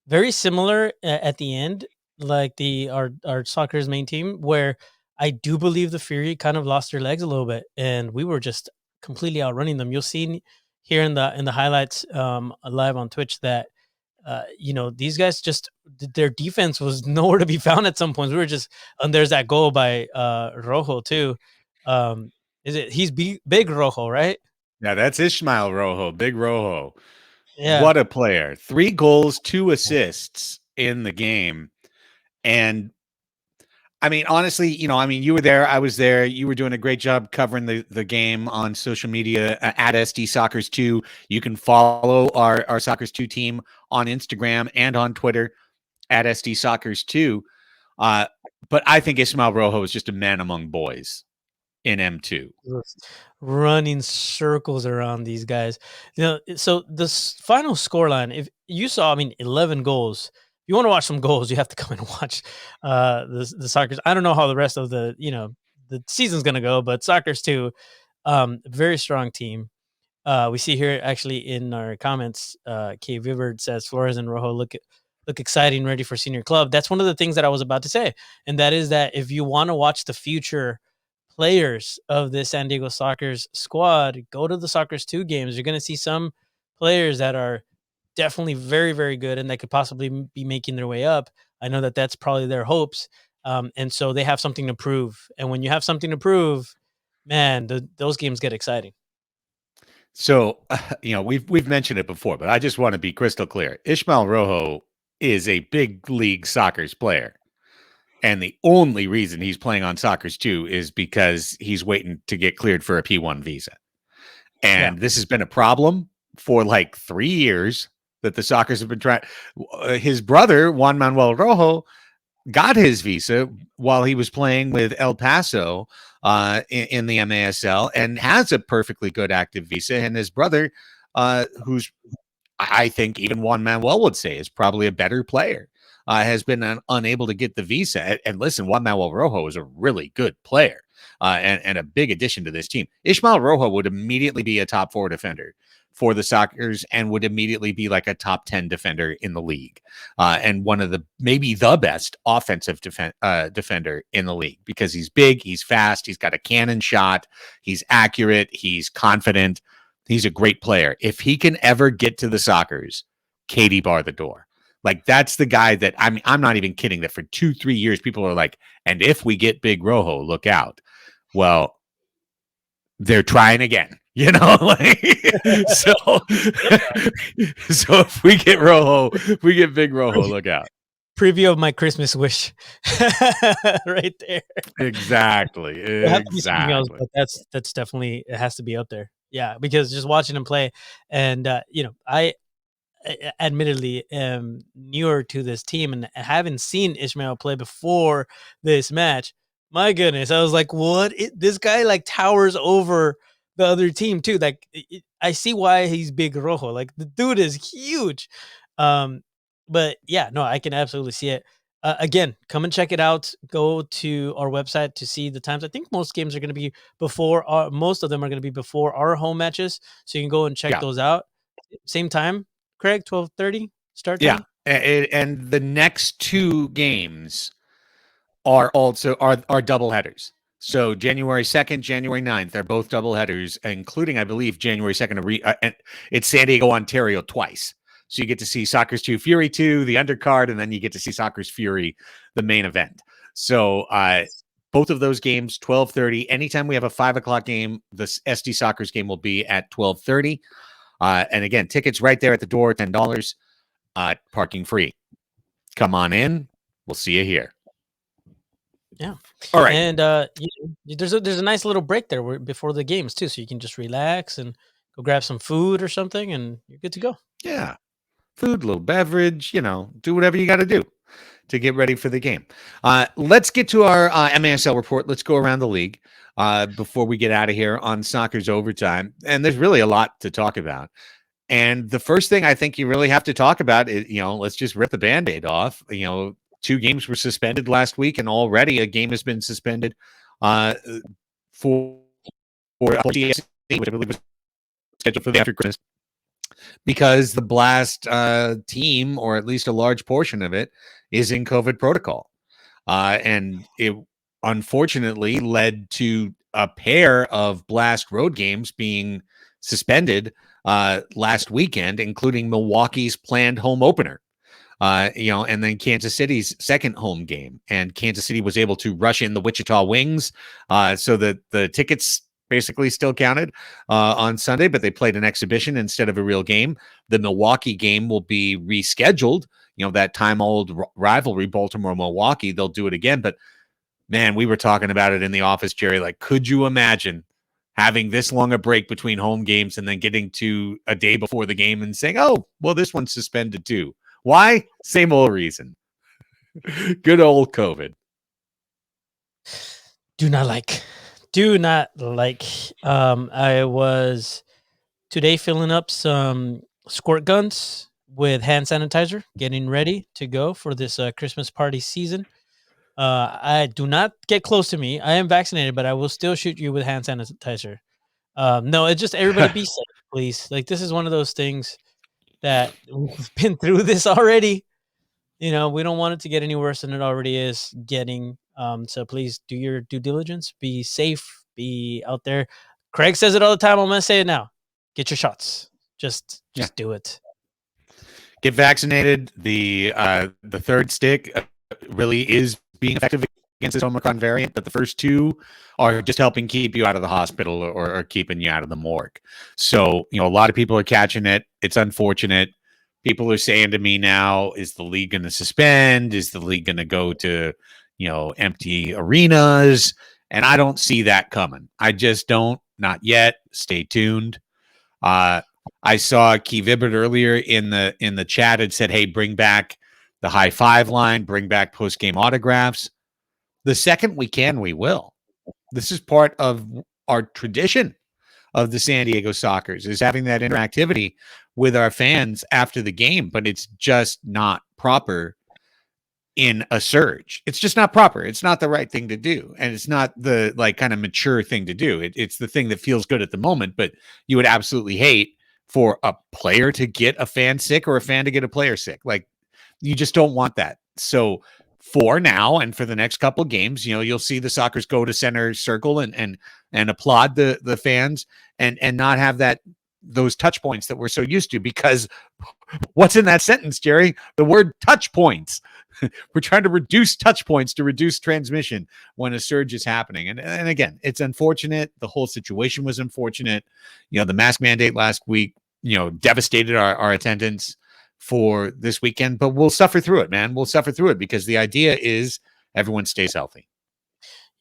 B: very similar at the end, like our Soccer's main team, where I do believe the Fury kind of lost their legs a little bit, and we were just completely outrunning them. You'll see here in the highlights live on Twitch that these guys just their defense was nowhere to be found at some points. We were just and there's that goal by Rojo too. He's big Rojo, right?
A: Yeah, that's Ishmael Rojo, big Rojo.
B: Yeah.
A: What a player. 3 goals, 2 assists in the game. And I mean, honestly, you were there. I was there. You were doing a great job covering the game on social media at SD Soccer's 2. You can follow our Soccer's 2 team on Instagram and on Twitter at SD Soccer's 2. But I think Ismael Rojo is just a man among boys in M2.
B: Running circles around these guys. So the final scoreline, if you saw, 11 goals. If you want to watch some goals, you have to come and watch the Sockers. I don't know how the rest of the season's going to go, but Sockers too, very strong team. We see here actually in our comments, K. Vivard says Flores and Rojo look exciting, ready for senior club. That's one of the things that I was about to say, and that is that if you want to watch the future players of the San Diego Soccer's squad, go to the Soccer's 2 games. You're going to see some players that are definitely very, very good and that could possibly be making their way up. I know that that's probably their hopes. And so they have something to prove. And when you have something to prove, man, those games get exciting.
A: So, we've mentioned it before, but I just want to be crystal clear. Ishmael Rojo is a big league Soccer's player. And the only reason he's playing on Soccer's 2 is because he's waiting to get cleared for a P1 visa. And this has been a problem for like 3 years that the Sockers have been trying. His brother, Juan Manuel Rojo, got his visa while he was playing with El Paso in the MASL and has a perfectly good active visa. And his brother, who's I think even Juan Manuel would say is probably a better player, has been unable to get the visa. And listen, Juan Manuel Rojo is a really good player and a big addition to this team. Ishmael Rojo would immediately be a top 4 defender for the Sockers and would immediately be like a top 10 defender in the league and one of maybe the best offensive defender in the league because he's big, he's fast, he's got a cannon shot, he's accurate, he's confident. He's a great player. If he can ever get to the Sockers, Katie bar the door. Like that's the guy that I'm not even kidding that for 2-3 years, people are like, and if we get big Rojo, look out. Well, they're trying again, so if we get big Rojo, look out.
B: Preview of my Christmas wish right there.
A: Exactly.
B: Else, but that's definitely, it has to be up there. Yeah, because just watching him play, and I admittedly am newer to this team and haven't seen Ishmael play before this match. My goodness, I was like, what? This guy like towers over the other team too. Like, I see why he's big Rojo. Like the dude is huge. But yeah, no, I can absolutely see it. Again, come and check it out. Go to our website to see the times. I think most games are going to be most of them are going to be before our home matches. So you can go and check those out. Same time, Craig, 12:30 start time.
A: Yeah. And the next 2 games are also are double headers. So January 2nd, January 9th, they're both doubleheaders, including, I believe, January 2nd. It's San Diego, Ontario twice. So you get to see Soccer's 2 Fury 2, the undercard, and then you get to see Soccer's Fury, the main event. So both of those games, 12:30. Anytime we have a 5 o'clock game, the SD Soccer's game will be at 12:30. And again, tickets right there at the door, $10, parking free. Come on in. We'll see you here.
B: Yeah.
A: All right.
B: And there's a nice little break there before the games too, so you can just relax and go grab some food or something, and you're good to go.
A: Yeah. Food, little beverage, do whatever you got to do to get ready for the game. Let's get to our MASL report. Let's go around the league before we get out of here on Soccer's Overtime. And there's really a lot to talk about. And the first thing I think you really have to talk about is, let's just rip the Band-Aid off. 2 games were suspended last week, and already a game has been suspended for GSC, which I believe was scheduled for the after Christmas, because the Blast team, or at least a large portion of it, is in COVID protocol. And it unfortunately led to a pair of Blast road games being suspended last weekend, including Milwaukee's planned home opener. And then Kansas City's second home game. And Kansas City was able to rush in the Wichita Wings so that the tickets basically still counted on Sunday, but they played an exhibition instead of a real game. The Milwaukee game will be rescheduled. That time-old rivalry, Baltimore-Milwaukee, they'll do it again. But, man, we were talking about it in the office, Jerry. Like, could you imagine having this long a break between home games and then getting to a day before the game and saying, oh, well, this one's suspended too? Why? Same old reason. Good old COVID.
B: Do not like. I was today filling up some squirt guns with hand sanitizer, getting ready to go for this Christmas party season. I do not get close to me. I am vaccinated, but I will still shoot you with hand sanitizer. No, it's just everybody be safe, please. Like, this is one of those things that we've been through this already. We don't want it to get any worse than it already is getting. So please do your due diligence. Be safe. Be out there. Craig says it all the time. I'm going to say it now. Get your shots. Just do it.
A: Get vaccinated. The third stick really is being effective against this Omicron variant, but the first 2 are just helping keep you out of the hospital or keeping you out of the morgue. So, a lot of people are catching it. It's unfortunate. People are saying to me now, is the league going to suspend? Is the league going to go to, empty arenas? And I don't see that coming. I just don't. Not yet. Stay tuned. I saw Key Vibbert earlier in the chat had said, hey, bring back the high five line, bring back post-game autographs. The second we can, we will. This is part of our tradition of the San Diego Sockers, is having that interactivity with our fans after the game, but it's just not proper in a surge. It's just not proper. It's not the right thing to do. And it's not the kind of mature thing to do. It's the thing that feels good at the moment, but you would absolutely hate for a player to get a fan sick or a fan to get a player sick. Like, you just don't want that. So for now and for the next couple of games, you'll see the Sockers go to center circle and applaud the fans and not have those touch points that we're so used to, because what's in that sentence, Jerry? The word touch points. We're trying to reduce touch points to reduce transmission when a surge is happening. And again, it's unfortunate. The whole situation was unfortunate. The mask mandate last week, devastated our attendance for this weekend, but we'll suffer through it, man. We'll suffer through it because the idea is everyone stays healthy.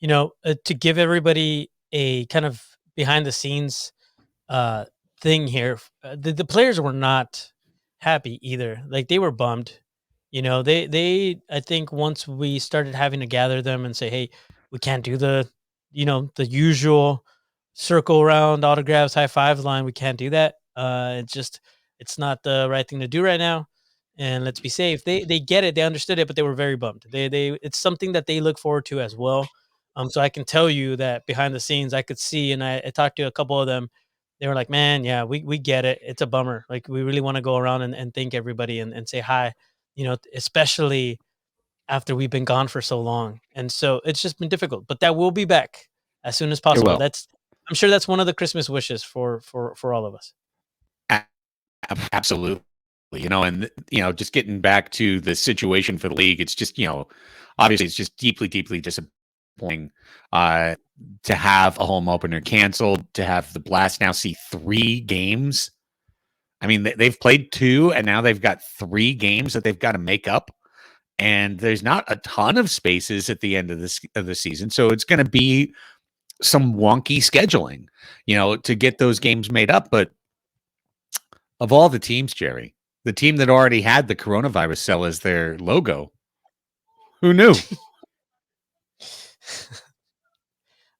B: To give everybody a kind of behind the scenes thing here, the players were not happy either. Like, they were bummed. They I think once we started having to gather them and say, hey, we can't do the usual circle around autographs, high fives line. We can't do that. It's not the right thing to do right now. And let's be safe. They get it. They understood it, but they were very bummed. It's something that they look forward to as well. So I can tell you that behind the scenes, I could see, and I talked to a couple of them. They were like, man, yeah, we get it. It's a bummer. Like, we really want to go around and thank everybody and say hi, especially after we've been gone for so long. And so it's just been difficult, but that will be back. as soon as possible.
A: will.
B: I'm sure that's one of the Christmas wishes for all of us.
A: Absolutely. And just getting back to the situation for the league, it's just, obviously it's just deeply, deeply disappointing to have a home opener canceled, to have the Blast now see 3 games. I mean, they've played 2, and now they've got 3 games that they've got to make up. And there's not a ton of spaces at the end of the season. So it's going to be some wonky scheduling, to get those games made up. But of all the teams, Jerry, the team that already had the coronavirus cell as their logo, who knew?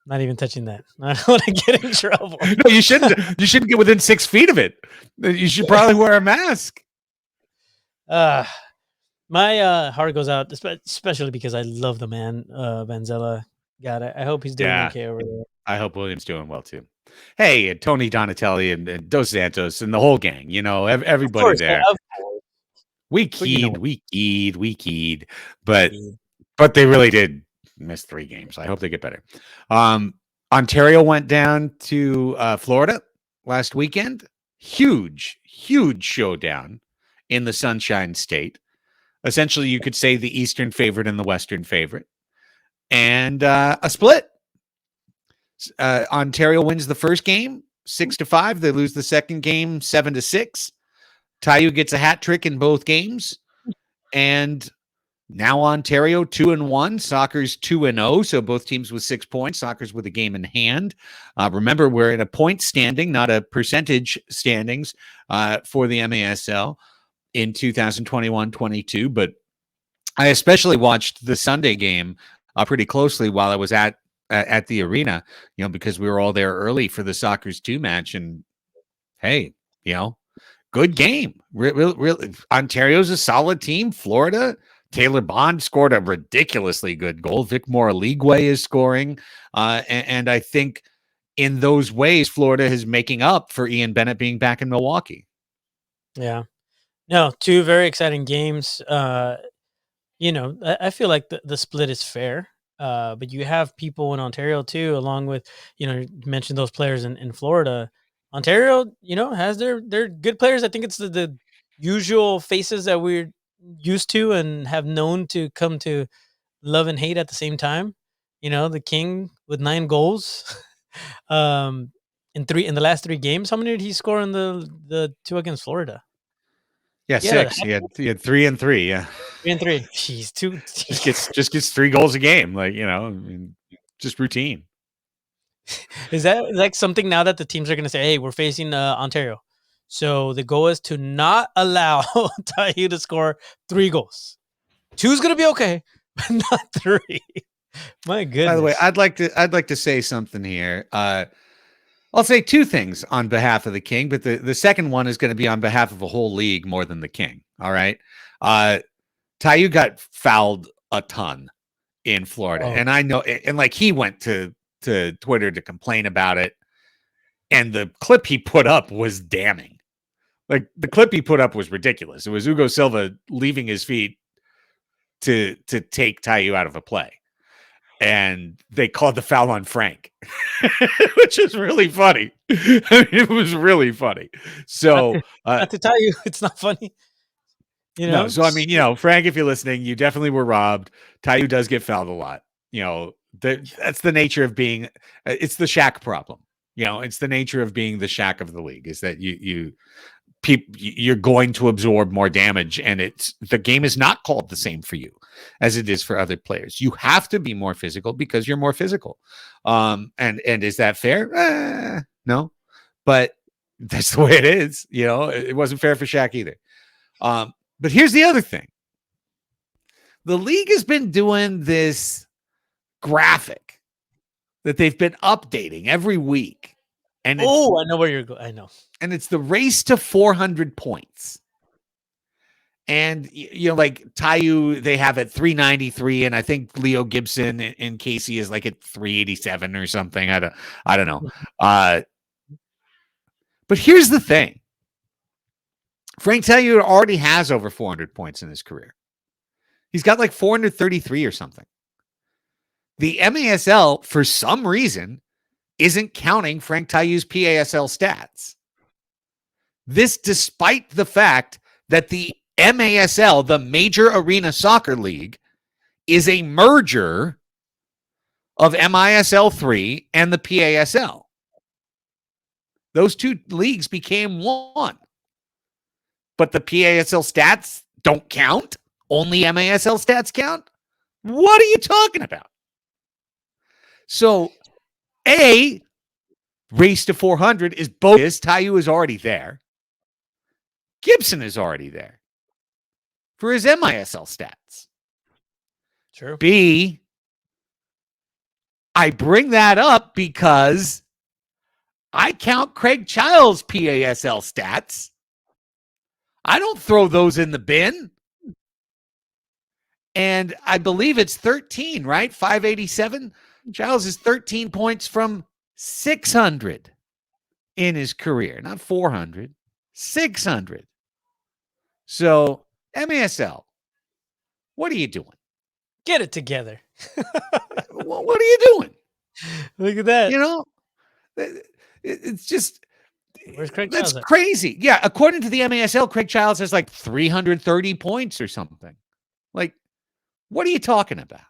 B: Not even touching that. I don't want to get in trouble.
A: No, you shouldn't. You shouldn't get within 6 feet of it. You should probably wear a mask.
B: My heart goes out, especially because I love the man, Vanzella. God, I hope he's doing okay over there.
A: I hope William's doing well too. Hey, Tony Donatelli and Dos Santos and the whole gang. Everybody there. We keyed, but they really did miss 3 games. I hope they get better. Ontario went down to Florida last weekend. Huge showdown in the Sunshine State. Essentially, you could say the Eastern favorite and the Western favorite. And a split. Ontario wins the first game 6-5. They lose the second game 7-6. Taiyu gets a hat trick in both games. And now Ontario 2-1. Soccer's 2-0. So both teams with 6 points. Soccer's with a game in hand. Remember, we're in a point standing, not a percentage standings for the MASL in 2021-22. But I especially watched the Sunday game pretty closely while I was at the arena, because we were all there early for the Soccer's 2 match. And hey, good game. Real, Ontario's a solid team. Florida, Taylor Bond scored a ridiculously good goal. Vic Moraligwe is scoring. And I think in those ways, Florida is making up for Ian Bennett being back in Milwaukee.
B: Yeah. No, 2 very exciting games. I feel like the split is fair. But you have people in Ontario too, along with, you mentioned those players in Florida. Ontario, has their good players. I think it's the usual faces that we're used to and have known to come to love and hate at the same time. The King with 9 goals. In the last 3 games. How many did he score in the 2 against Florida?
A: Yeah, 6. He had 3 and 3. Yeah,
B: 3 and 3. Jeez, 2.
A: just gets 3 goals a game. Like, just routine.
B: Is that like something now that the teams are going to say, hey, we're facing Ontario. So the goal is to not allow Taiyu to score 3 goals. 2's going to be okay, but not 3. My goodness.
A: By the way, I'd like to say something here. I'll say 2 things on behalf of the King, but the second one is going to be on behalf of a whole league more than the King. All right. Taiyu got fouled a ton in Florida. And I know, and like he went to Twitter to complain about it. And the clip he put up was damning. Like the clip he put up was ridiculous. It was Hugo Silva leaving his feet to take Taiyu out of a play. And they called the foul on Frank, which is really funny. I mean, it was really funny. So
B: not to tell you, it's not funny.
A: No, so I mean, Frank, if you're listening, you definitely were robbed. Taiyu does get fouled a lot. That's the nature of being. It's the Shaq problem. It's the nature of being the Shaq of the league. Is that you're going to absorb more damage, and the game is not called the same for you as it is for other players. You have to be more physical because you're more physical. And is that fair? No, but that's the way it is. It wasn't fair for Shaq either. But here's the other thing. The league has been doing this graphic that they've been updating every week. And
B: I know where you're going. I know.
A: And it's the race to 400 points. And, like Taiyu, they have at 393. And I think Leo Gibson and Casey is like at 387 or something. I don't know. But here's the thing. Frank Taiyu already has over 400 points in his career. He's got like 433 or something. The MASL, for some reason, isn't counting Frank Tayu's PASL stats. This despite the fact that the MASL, the Major Arena Soccer League, is a merger of MISL 3 and the PASL. Those two leagues became one. But the PASL stats don't count? Only MASL stats count? What are you talking about? So, A, Race to 400 is bogus. Tayu is already there. Gibson is already there for his MISL stats.
B: True.
A: B, I bring that up because I count Craig Childs' PASL stats. I don't throw those in the bin. And I believe it's 13, right? 587. Childs is 13 points from 600 in his career, not 400, 600. So, MASL, what are you doing?
B: Get it together.
A: What are you doing?
B: Look at that.
A: You know, it's just,
B: Where's Craig
A: that's
B: Childs at?
A: crazy. Yeah, according to the MASL, Craig Childs has like 330 points or something. Like, what are you talking about?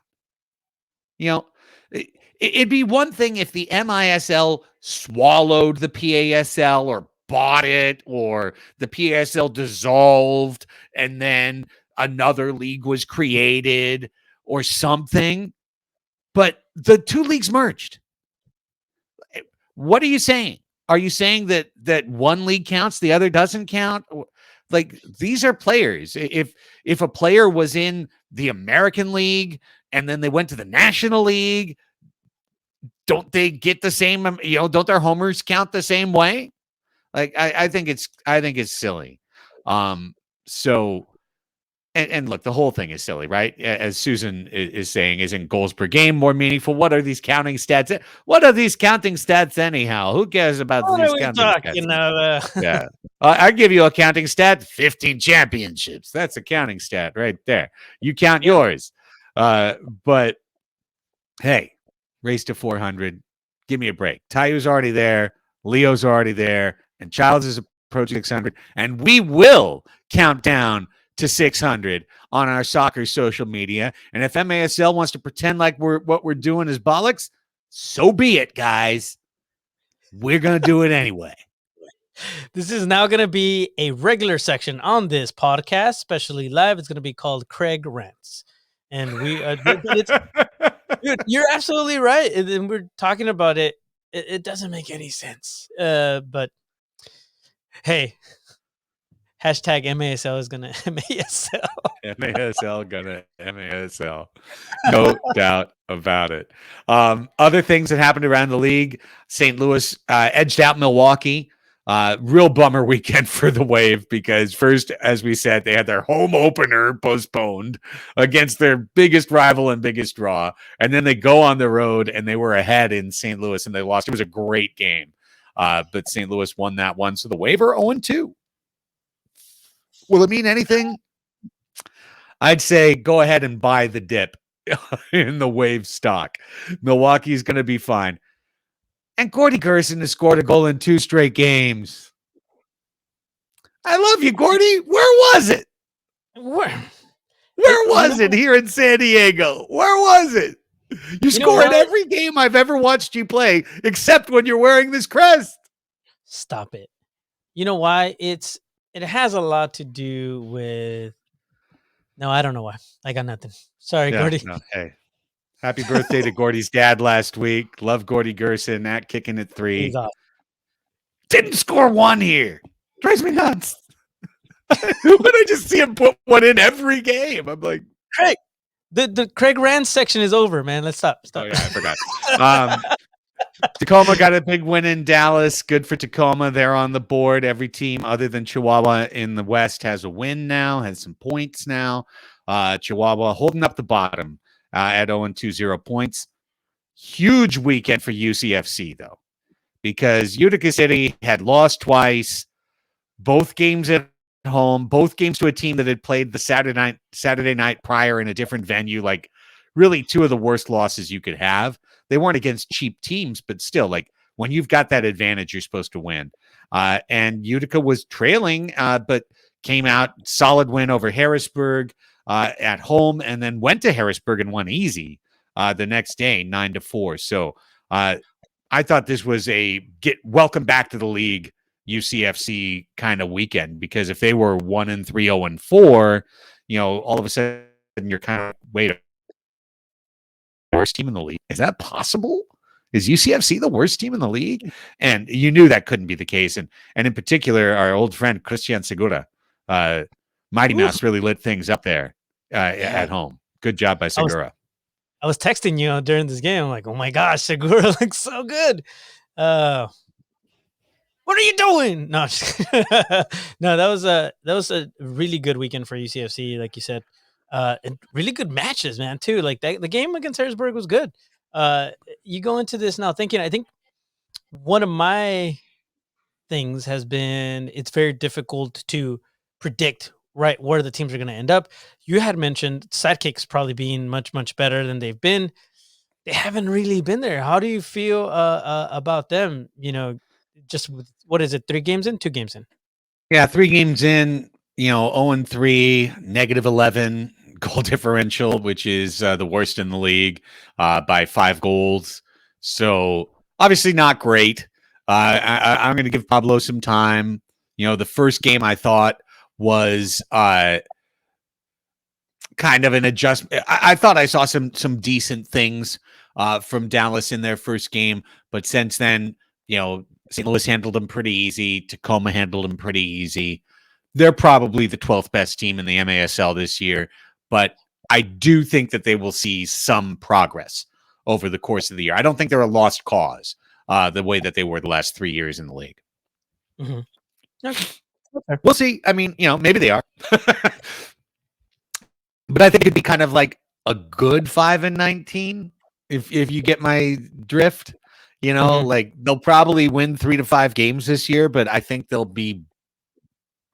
A: You know, it'd be one thing if the MISL swallowed the PASL or bought it, or the PASL dissolved and then another league was created or something. But the two leagues merged. What are you saying? Are you saying that one league counts, the other doesn't count? Like, these are players. If a player was in the American League and then they went to the National League, don't they get the same? Don't their homers count the same way? Like, I think it's silly. So. And look, the whole thing is silly, right? As Susan is saying, isn't goals per game more meaningful? What are these counting stats? What are these counting stats anyhow? Who cares about
B: What
A: these
B: are we
A: counting
B: talking
A: stats?
B: about?
A: Yeah. I give you a counting stat, 15 championships. That's a counting stat right there. You count yours. But hey, race to 400. Give me a break. Tayu's already there. Leo's already there. And Childs is approaching 600. And we will count down to 600 on our soccer social media. And if MASL wants to pretend like what we're doing is bollocks, so be it, guys. We're going to do it anyway.
B: This is now going to be a regular section on this podcast, especially live. It's going to be called Craig Rants. And dude, you're absolutely right. And we're talking about it. It doesn't make any sense. But hey, hashtag MASL is gonna MASL.
A: MASL gonna MASL. No doubt about it. Other things that happened around the league: St. Louis edged out Milwaukee. Real bummer weekend for the Wave, because first, as we said, they had their home opener postponed against their biggest rival and biggest draw, and then they go on the road and they were ahead in St. Louis and they lost. It was a great game, but St. Louis won that one, so the Wave are 0-2. Will it mean anything? I'd say go ahead and buy the dip in the Wave stock. Milwaukee's going to be fine. And Gordy Gerson has scored a goal in 2 straight games. I love you, Gordy. Where was it?
B: Where
A: was it here in San Diego? Where was it? You score in every game I've ever watched you play, except when you're wearing this crest.
B: Stop it. You know why? It has a lot to do with... No, I don't know why. I got nothing. Sorry, Gordy.
A: No, hey. Happy birthday to Gordy's dad last week. Love Gordy Gerson at Kicking It 3. Didn't score 1 here. Drives me nuts. When I just see him put one in every game, I'm like,
B: Craig, the Craig Rand section is over, man. Let's stop.
A: Oh, yeah, I forgot. Tacoma got a big win in Dallas. Good for Tacoma. They're on the board. Every team other than Chihuahua in the West has a win now, has some points now. Chihuahua holding up the bottom at 0-2-0 points. Huge weekend for UCFC, though, because Utica City had lost twice, both games at home, both games to a team that had played the Saturday night prior in a different venue, like really two of the worst losses you could have. They weren't against cheap teams, but still, like when you've got that advantage, you're supposed to win. And Utica was trailing, but came out solid win over Harrisburg at home, and then went to Harrisburg and won easy the next day, 9-4. So I thought this was a welcome back to the league UCFC kind of weekend, because if they were 1-3, 0-4, all of a sudden you're kind of worst team in the league. Is that possible? Is UCFC the worst team in the league? And you knew that couldn't be the case. And in particular, our old friend Christian Segura, Mighty Mouse really lit things up there at home. Good job by Segura.
B: I was texting you during this game. I'm like, oh my gosh, Segura looks so good. What are you doing? No, no, that was a really good weekend for UCFC, like you said. And really good matches, man, too. Like the game against Harrisburg was good. You go into this now thinking, I think one of my things has been it's very difficult to predict right where the teams are going to end up. You had mentioned Sidekicks probably being much, much better than they've been. They haven't really been there. How do you feel about them? Just with, what is it? 3 games in, 2 games in?
A: Yeah, 3 games in. 0-3, -11 goal differential, which is the worst in the league by 5 goals. So obviously not great. I'm going to give Pablo some time. The first game I thought was kind of an adjustment. I thought I saw some decent things from Dallas in their first game, but since then, St. Louis handled them pretty easy. Tacoma handled them pretty easy. They're probably the 12th best team in the MASL this year, but I do think that they will see some progress over the course of the year. I don't think they're a lost cause the way that they were the last 3 years in the league.
B: Mm-hmm. Okay.
A: We'll see. I mean, maybe they are. But I think it'd be kind of like a good 5-19 if you get my drift. Like they'll probably win 3 to 5 games this year, but I think they'll be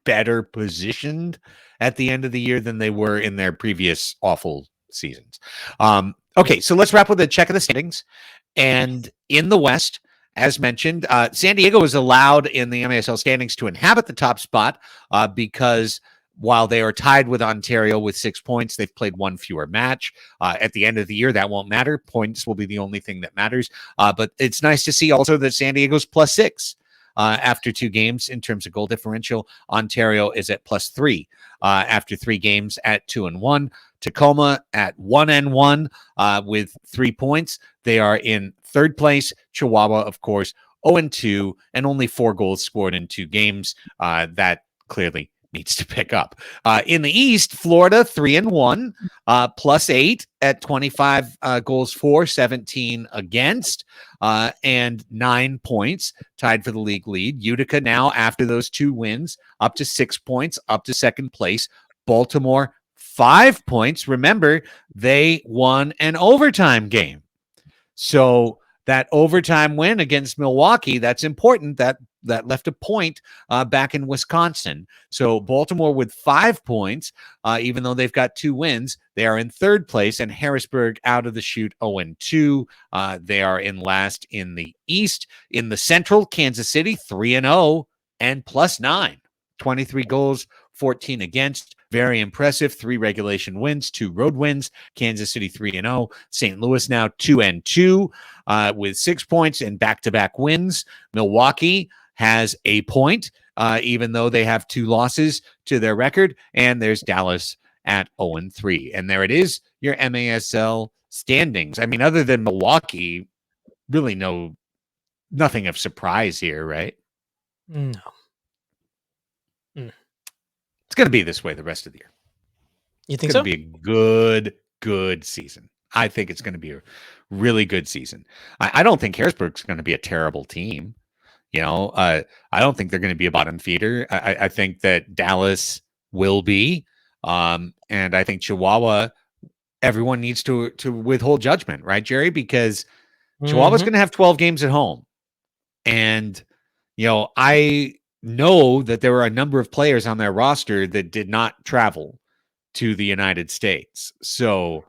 A: better positioned at the end of the year than they were in their previous awful seasons. Okay, so let's wrap with a check of the standings. And in the West, as mentioned, San Diego is allowed in the MASL standings to inhabit the top spot because while they are tied with Ontario with 6 points, they've played 1 fewer match. At the end of the year, that won't matter. Points will be the only thing that matters. But it's nice to see also that San Diego's +6 after 2 games in terms of goal differential. Ontario is at +3 after 3 games at 2-1. Tacoma at 1-1 with 3 points. They are in 3rd place. Chihuahua, of course, 0-2 and only 4 goals scored in 2 games. That clearly needs to pick up. In the East, Florida 3-1, +8 at 25 goals for, 17 against, and 9 points, tied for the league lead. Utica now, after those 2 wins, up to 6 points, up to 2nd place. Baltimore 5 points. Remember, they won an overtime game. So that overtime win against Milwaukee, that's important. That left a point back in Wisconsin. So Baltimore with 5 points, even though they've got 2 wins, they are in 3rd place, and Harrisburg out of the chute 0-2. They are in last in the East. In the Central, Kansas City 3-0 and +9, 23 goals, 14 against. Very impressive. 3 regulation wins, 2 road wins. Kansas City 3-0. St. Louis now 2-2 with 6 points and back-to-back wins. Milwaukee has a point, even though they have 2 losses to their record. And there's Dallas at 0-3. And there it is, your MASL standings. I mean, other than Milwaukee, really nothing of surprise here, right?
B: No.
A: It's going to be this way the rest of the year.
B: You think
A: it's
B: so?
A: It's going to be a good season. I think it's going to be a really good season. I don't think Harrisburg's going to be a terrible team. I don't think they're going to be a bottom feeder. I think that Dallas will be. And I think Chihuahua, everyone needs to withhold judgment, right, Jerry? Because Chihuahua's going to have 12 games at home. And, I know that there were a number of players on their roster that did not travel to the United States. So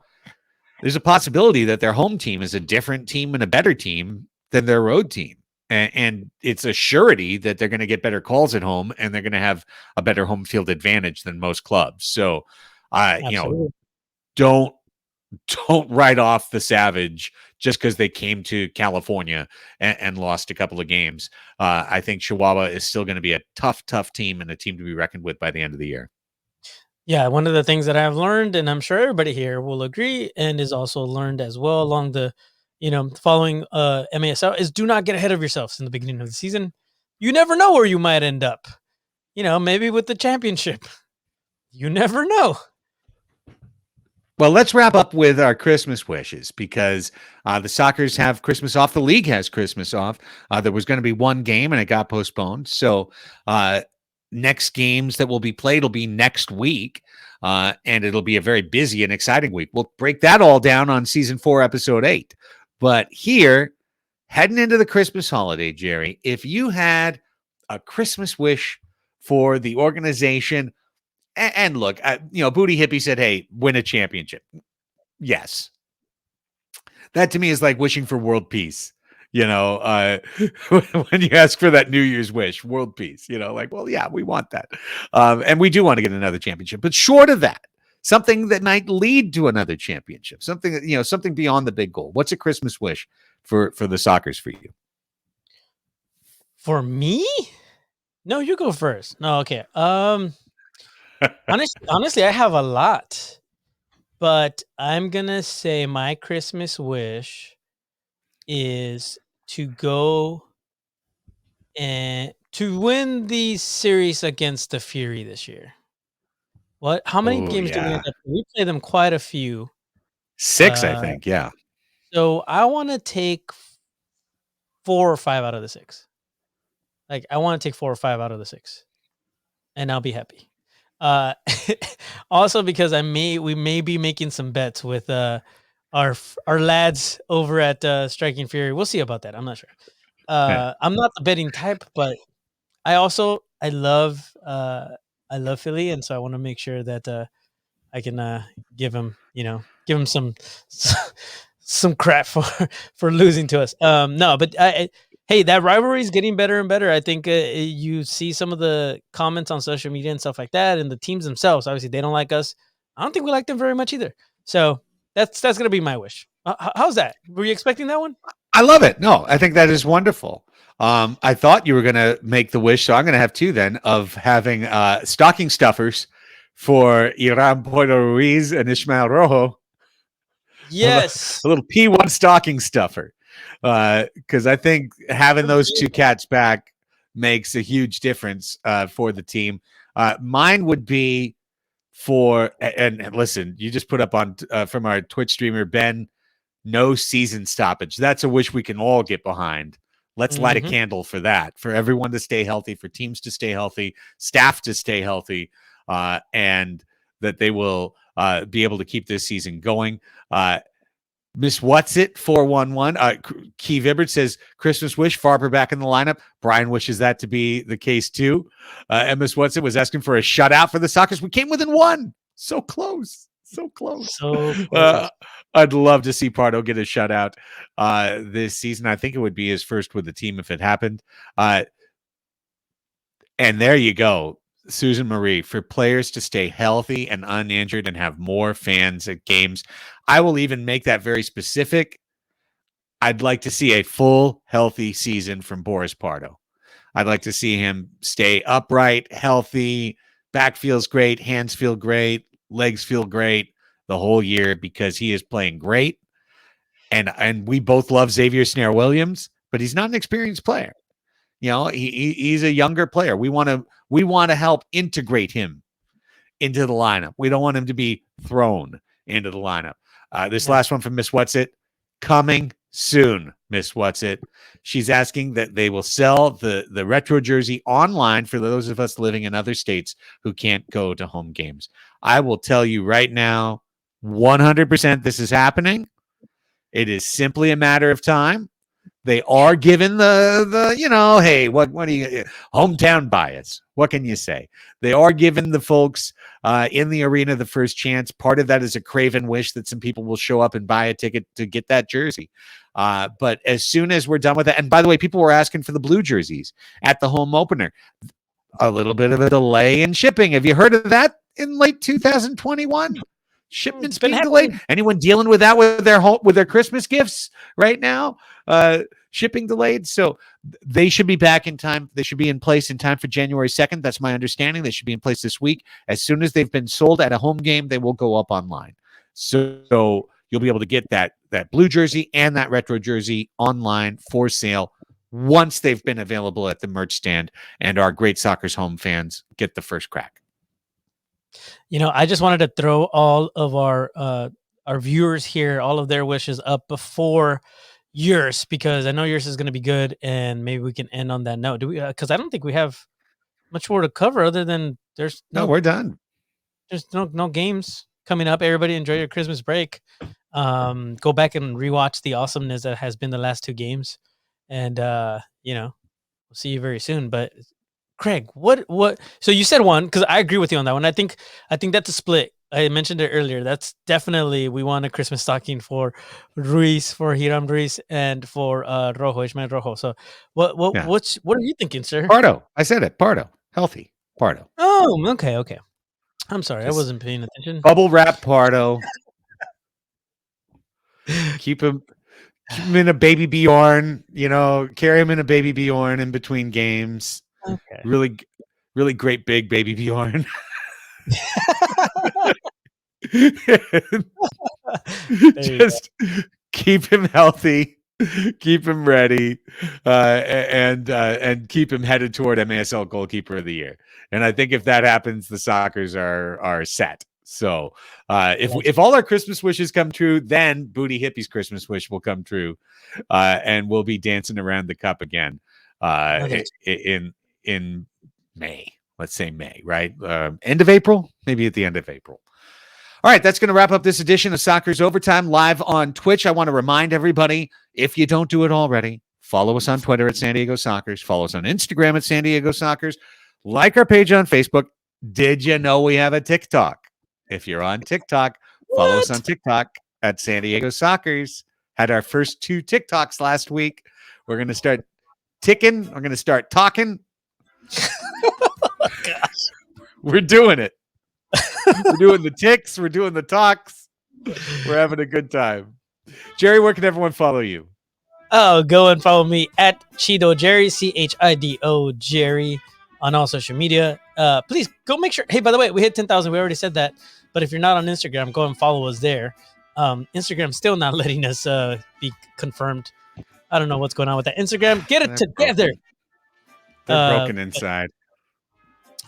A: there's a possibility that their home team is a different team and a better team than their road team. And it's a surety that they're going to get better calls at home and they're going to have a better home field advantage than most clubs. So,
B: Absolutely.
A: don't write off the Savage just because they came to California and lost a couple of games. I think Chihuahua is still going to be a tough team and a team to be reckoned with by the end of the year.
B: Yeah, one of the things that I've learned, and I'm sure everybody here will agree, and is also learned as well along the, following MASL, is do not get ahead of yourselves in the beginning of the season. You never know where you might end up. Maybe with the championship. You never know.
A: Well, let's wrap up with our Christmas wishes because the Sockers have Christmas off. The league has Christmas off. There was going to be one game and it got postponed. So next games that will be played will be next week. And it'll be a very busy and exciting week. We'll break that all down on season 4, episode 8. But here, heading into the Christmas holiday, Jerry, if you had a Christmas wish for the organization, and look, Booty Hippie said, hey, win a championship. Yes. That to me is like wishing for world peace. When you ask for that New Year's wish, world peace, well, yeah, we want that. And we do want to get another championship. But short of that, something that might lead to another championship, something that, something beyond the big goal. What's a Christmas wish for the Sockers for you?
B: For me? No, you go first. No, okay. Honestly, I have a lot, but I'm gonna say my Christmas wish is to go and to win the series against the Fury this year. What? How many games do we end up? We play them quite a few.
A: 6, I think. Yeah.
B: So I want to take 4 or 5 out of the 6. Like I want to take 4 or 5 out of the 6, and I'll be happy. Also because we may be making some bets with our lads over at Striking Fury. We'll see about that. I'm not sure. I'm not the betting type, but I love Philly, and so I want to make sure that I can give him some crap for losing to us. No, but hey, that rivalry is getting better and better. I think you see some of the comments on social media and stuff like that, and the teams themselves. Obviously, they don't like us. I don't think we like them very much either. So that's gonna be my wish. How's that? Were you expecting that one?
A: I love it. No, I think that is wonderful. I thought you were going to make the wish, so I'm going to have 2 then of having stocking stuffers for Iran Puerto Ruiz and Ismael Rojo.
B: Yes,
A: a little P1 stocking stuffer, because I think having those 2 cats back makes a huge difference for the team. Mine would be and listen, you just put up on from our Twitch streamer Ben, no season stoppage. That's a wish we can all get behind. Let's light a candle for that, for everyone to stay healthy, for teams to stay healthy, staff to stay healthy, and that they will be able to keep this season going. Miss What's It 411. Key Vibbert says Christmas wish, Farber back in the lineup. Brian wishes that to be the case too. And Miss What's It was asking for a shutout for the Sockers. We came within 1. So close. So close. I'd love to see Pardo get a shutout this season. I think it would be his first with the team if it happened. And there you go. Susan Marie, for players to stay healthy and uninjured and have more fans at games. I will even make that very specific. I'd like to see a full, healthy season from Boris Pardo. I'd like to see him stay upright, healthy, back feels great, hands feel great, legs feel great the whole year because he is playing great. And we both love Xavier Snare-Williams, but he's not an experienced player. He's a younger player. We want to help integrate him into the lineup. We don't want him to be thrown into the lineup. This last one from Miss What's It, coming soon, Miss What's It. She's asking that they will sell the retro jersey online for those of us living in other states who can't go to home games. I will tell you right now, 100% this is happening. It is simply a matter of time. They are given the hey, what do you hometown bias? What can you say? They are giving the folks in the arena the first chance. Part of that is a craven wish that some people will show up and buy a ticket to get that jersey. But as soon as we're done with it, and by the way, people were asking for the blue jerseys at the home opener. A little bit of a delay in shipping. Have you heard of that in late 2021? Shipments being delayed. Anyone dealing with that with their Christmas gifts right now? Shipping delayed. So they should be back in time. They should be in place in time for January 2nd. That's my understanding. They should be in place this week. As soon as they've been sold at a home game, they will go up online. So you'll be able to get that blue jersey and that retro jersey online for sale once they've been available at the merch stand, and our Great Soccer's home fans get the first crack.
B: I just wanted to throw all of our viewers here, all of their wishes up before yours, because I know yours is going to be good, and maybe we can end on that note. Do we? Because I don't think we have much more to cover other than
A: we're done.
B: There's no games coming up. Everybody enjoy your Christmas break. Go back and rewatch the awesomeness that has been the last two games, and we'll see you very soon. But Craig, what? So you said one, because I agree with you on that one. I think that's a split. I mentioned it earlier. That's definitely, we want a Christmas stocking for Ruiz, for Hiram Ruiz, and for Ishmael Rojo. So what are you thinking, sir?
A: Pardo. I said it. Pardo. Healthy. Pardo.
B: Oh, okay. I'm sorry. I wasn't paying attention.
A: Bubble wrap Pardo. Keep him in a baby Bjorn, carry him in a baby Bjorn in between games.
B: Okay.
A: Really, really great big baby Bjorn. Just keep him healthy, keep him ready, and keep him headed toward MASL Goalkeeper of the Year. And I think if that happens, the Sockers are set. So if all our Christmas wishes come true, then Booty Hippie's Christmas wish will come true, and we'll be dancing around the cup again in May. Let's say May, right? End of April, maybe at the end of April. All right, that's going to wrap up this edition of Soccer's Overtime live on Twitch. I want to remind everybody, if you don't do it already, follow us on Twitter at San Diego Sockers. Follow us on Instagram at San Diego Sockers. Like our page on Facebook. Did you know we have a TikTok? If you're on TikTok, follow us on TikTok at San Diego Sockers. Had our first 2 TikToks last week. We're going to start ticking. We're going to start talking.
B: Oh, gosh.
A: We're doing it. We're doing the ticks. We're doing the talks. We're having a good time. Jerry, where can everyone follow you?
B: Oh, go and follow me at Chido Jerry, CHIDO Jerry, on all social media. Please go make sure. Hey, by the way, we hit 10,000. We already said that. But if you're not on Instagram, go and follow us there. Instagram's still not letting us be confirmed. I don't know what's going on with that. Instagram, get it together.
A: They're broken inside.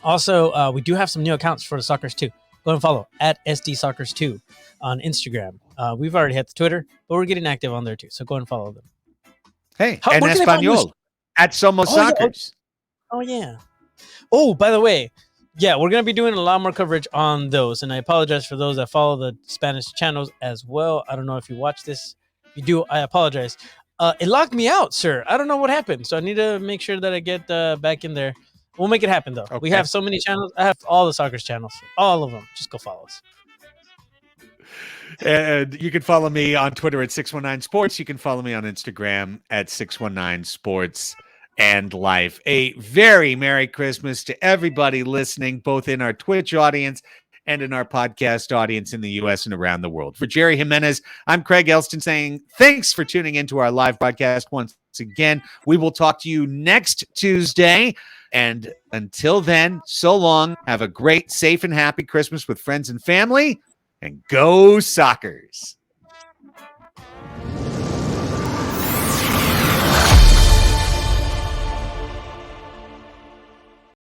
B: Also, we do have some new accounts for the Soccers too. Go and follow at SD Soccers 2 on Instagram. We've already had the Twitter, but we're getting active on there too. So go and follow them.
A: Hey, en Espanol at Somos Soccers.
B: Oh, yeah. Oh, by the way, yeah, we're going to be doing a lot more coverage on those. And I apologize for those that follow the Spanish channels as well. I don't know if you watch this. If you do, I apologize. It locked me out, sir. I don't know what happened. So I need to make sure that I get back in there. We'll make it happen, though. Okay. We have so many channels. I have all the Soccer's channels. All of them. Just go follow us.
A: And you can follow me on Twitter at 619 Sports. You can follow me on Instagram at 619 Sports and Life. A very Merry Christmas to everybody listening, both in our Twitch audience and in our podcast audience in the U.S. and around the world. For Jerry Jimenez, I'm Craig Elston saying thanks for tuning into our live broadcast once again. We will talk to you next Tuesday. And until then, so long. Have a great, safe, and happy Christmas with friends and family. And go Sockers.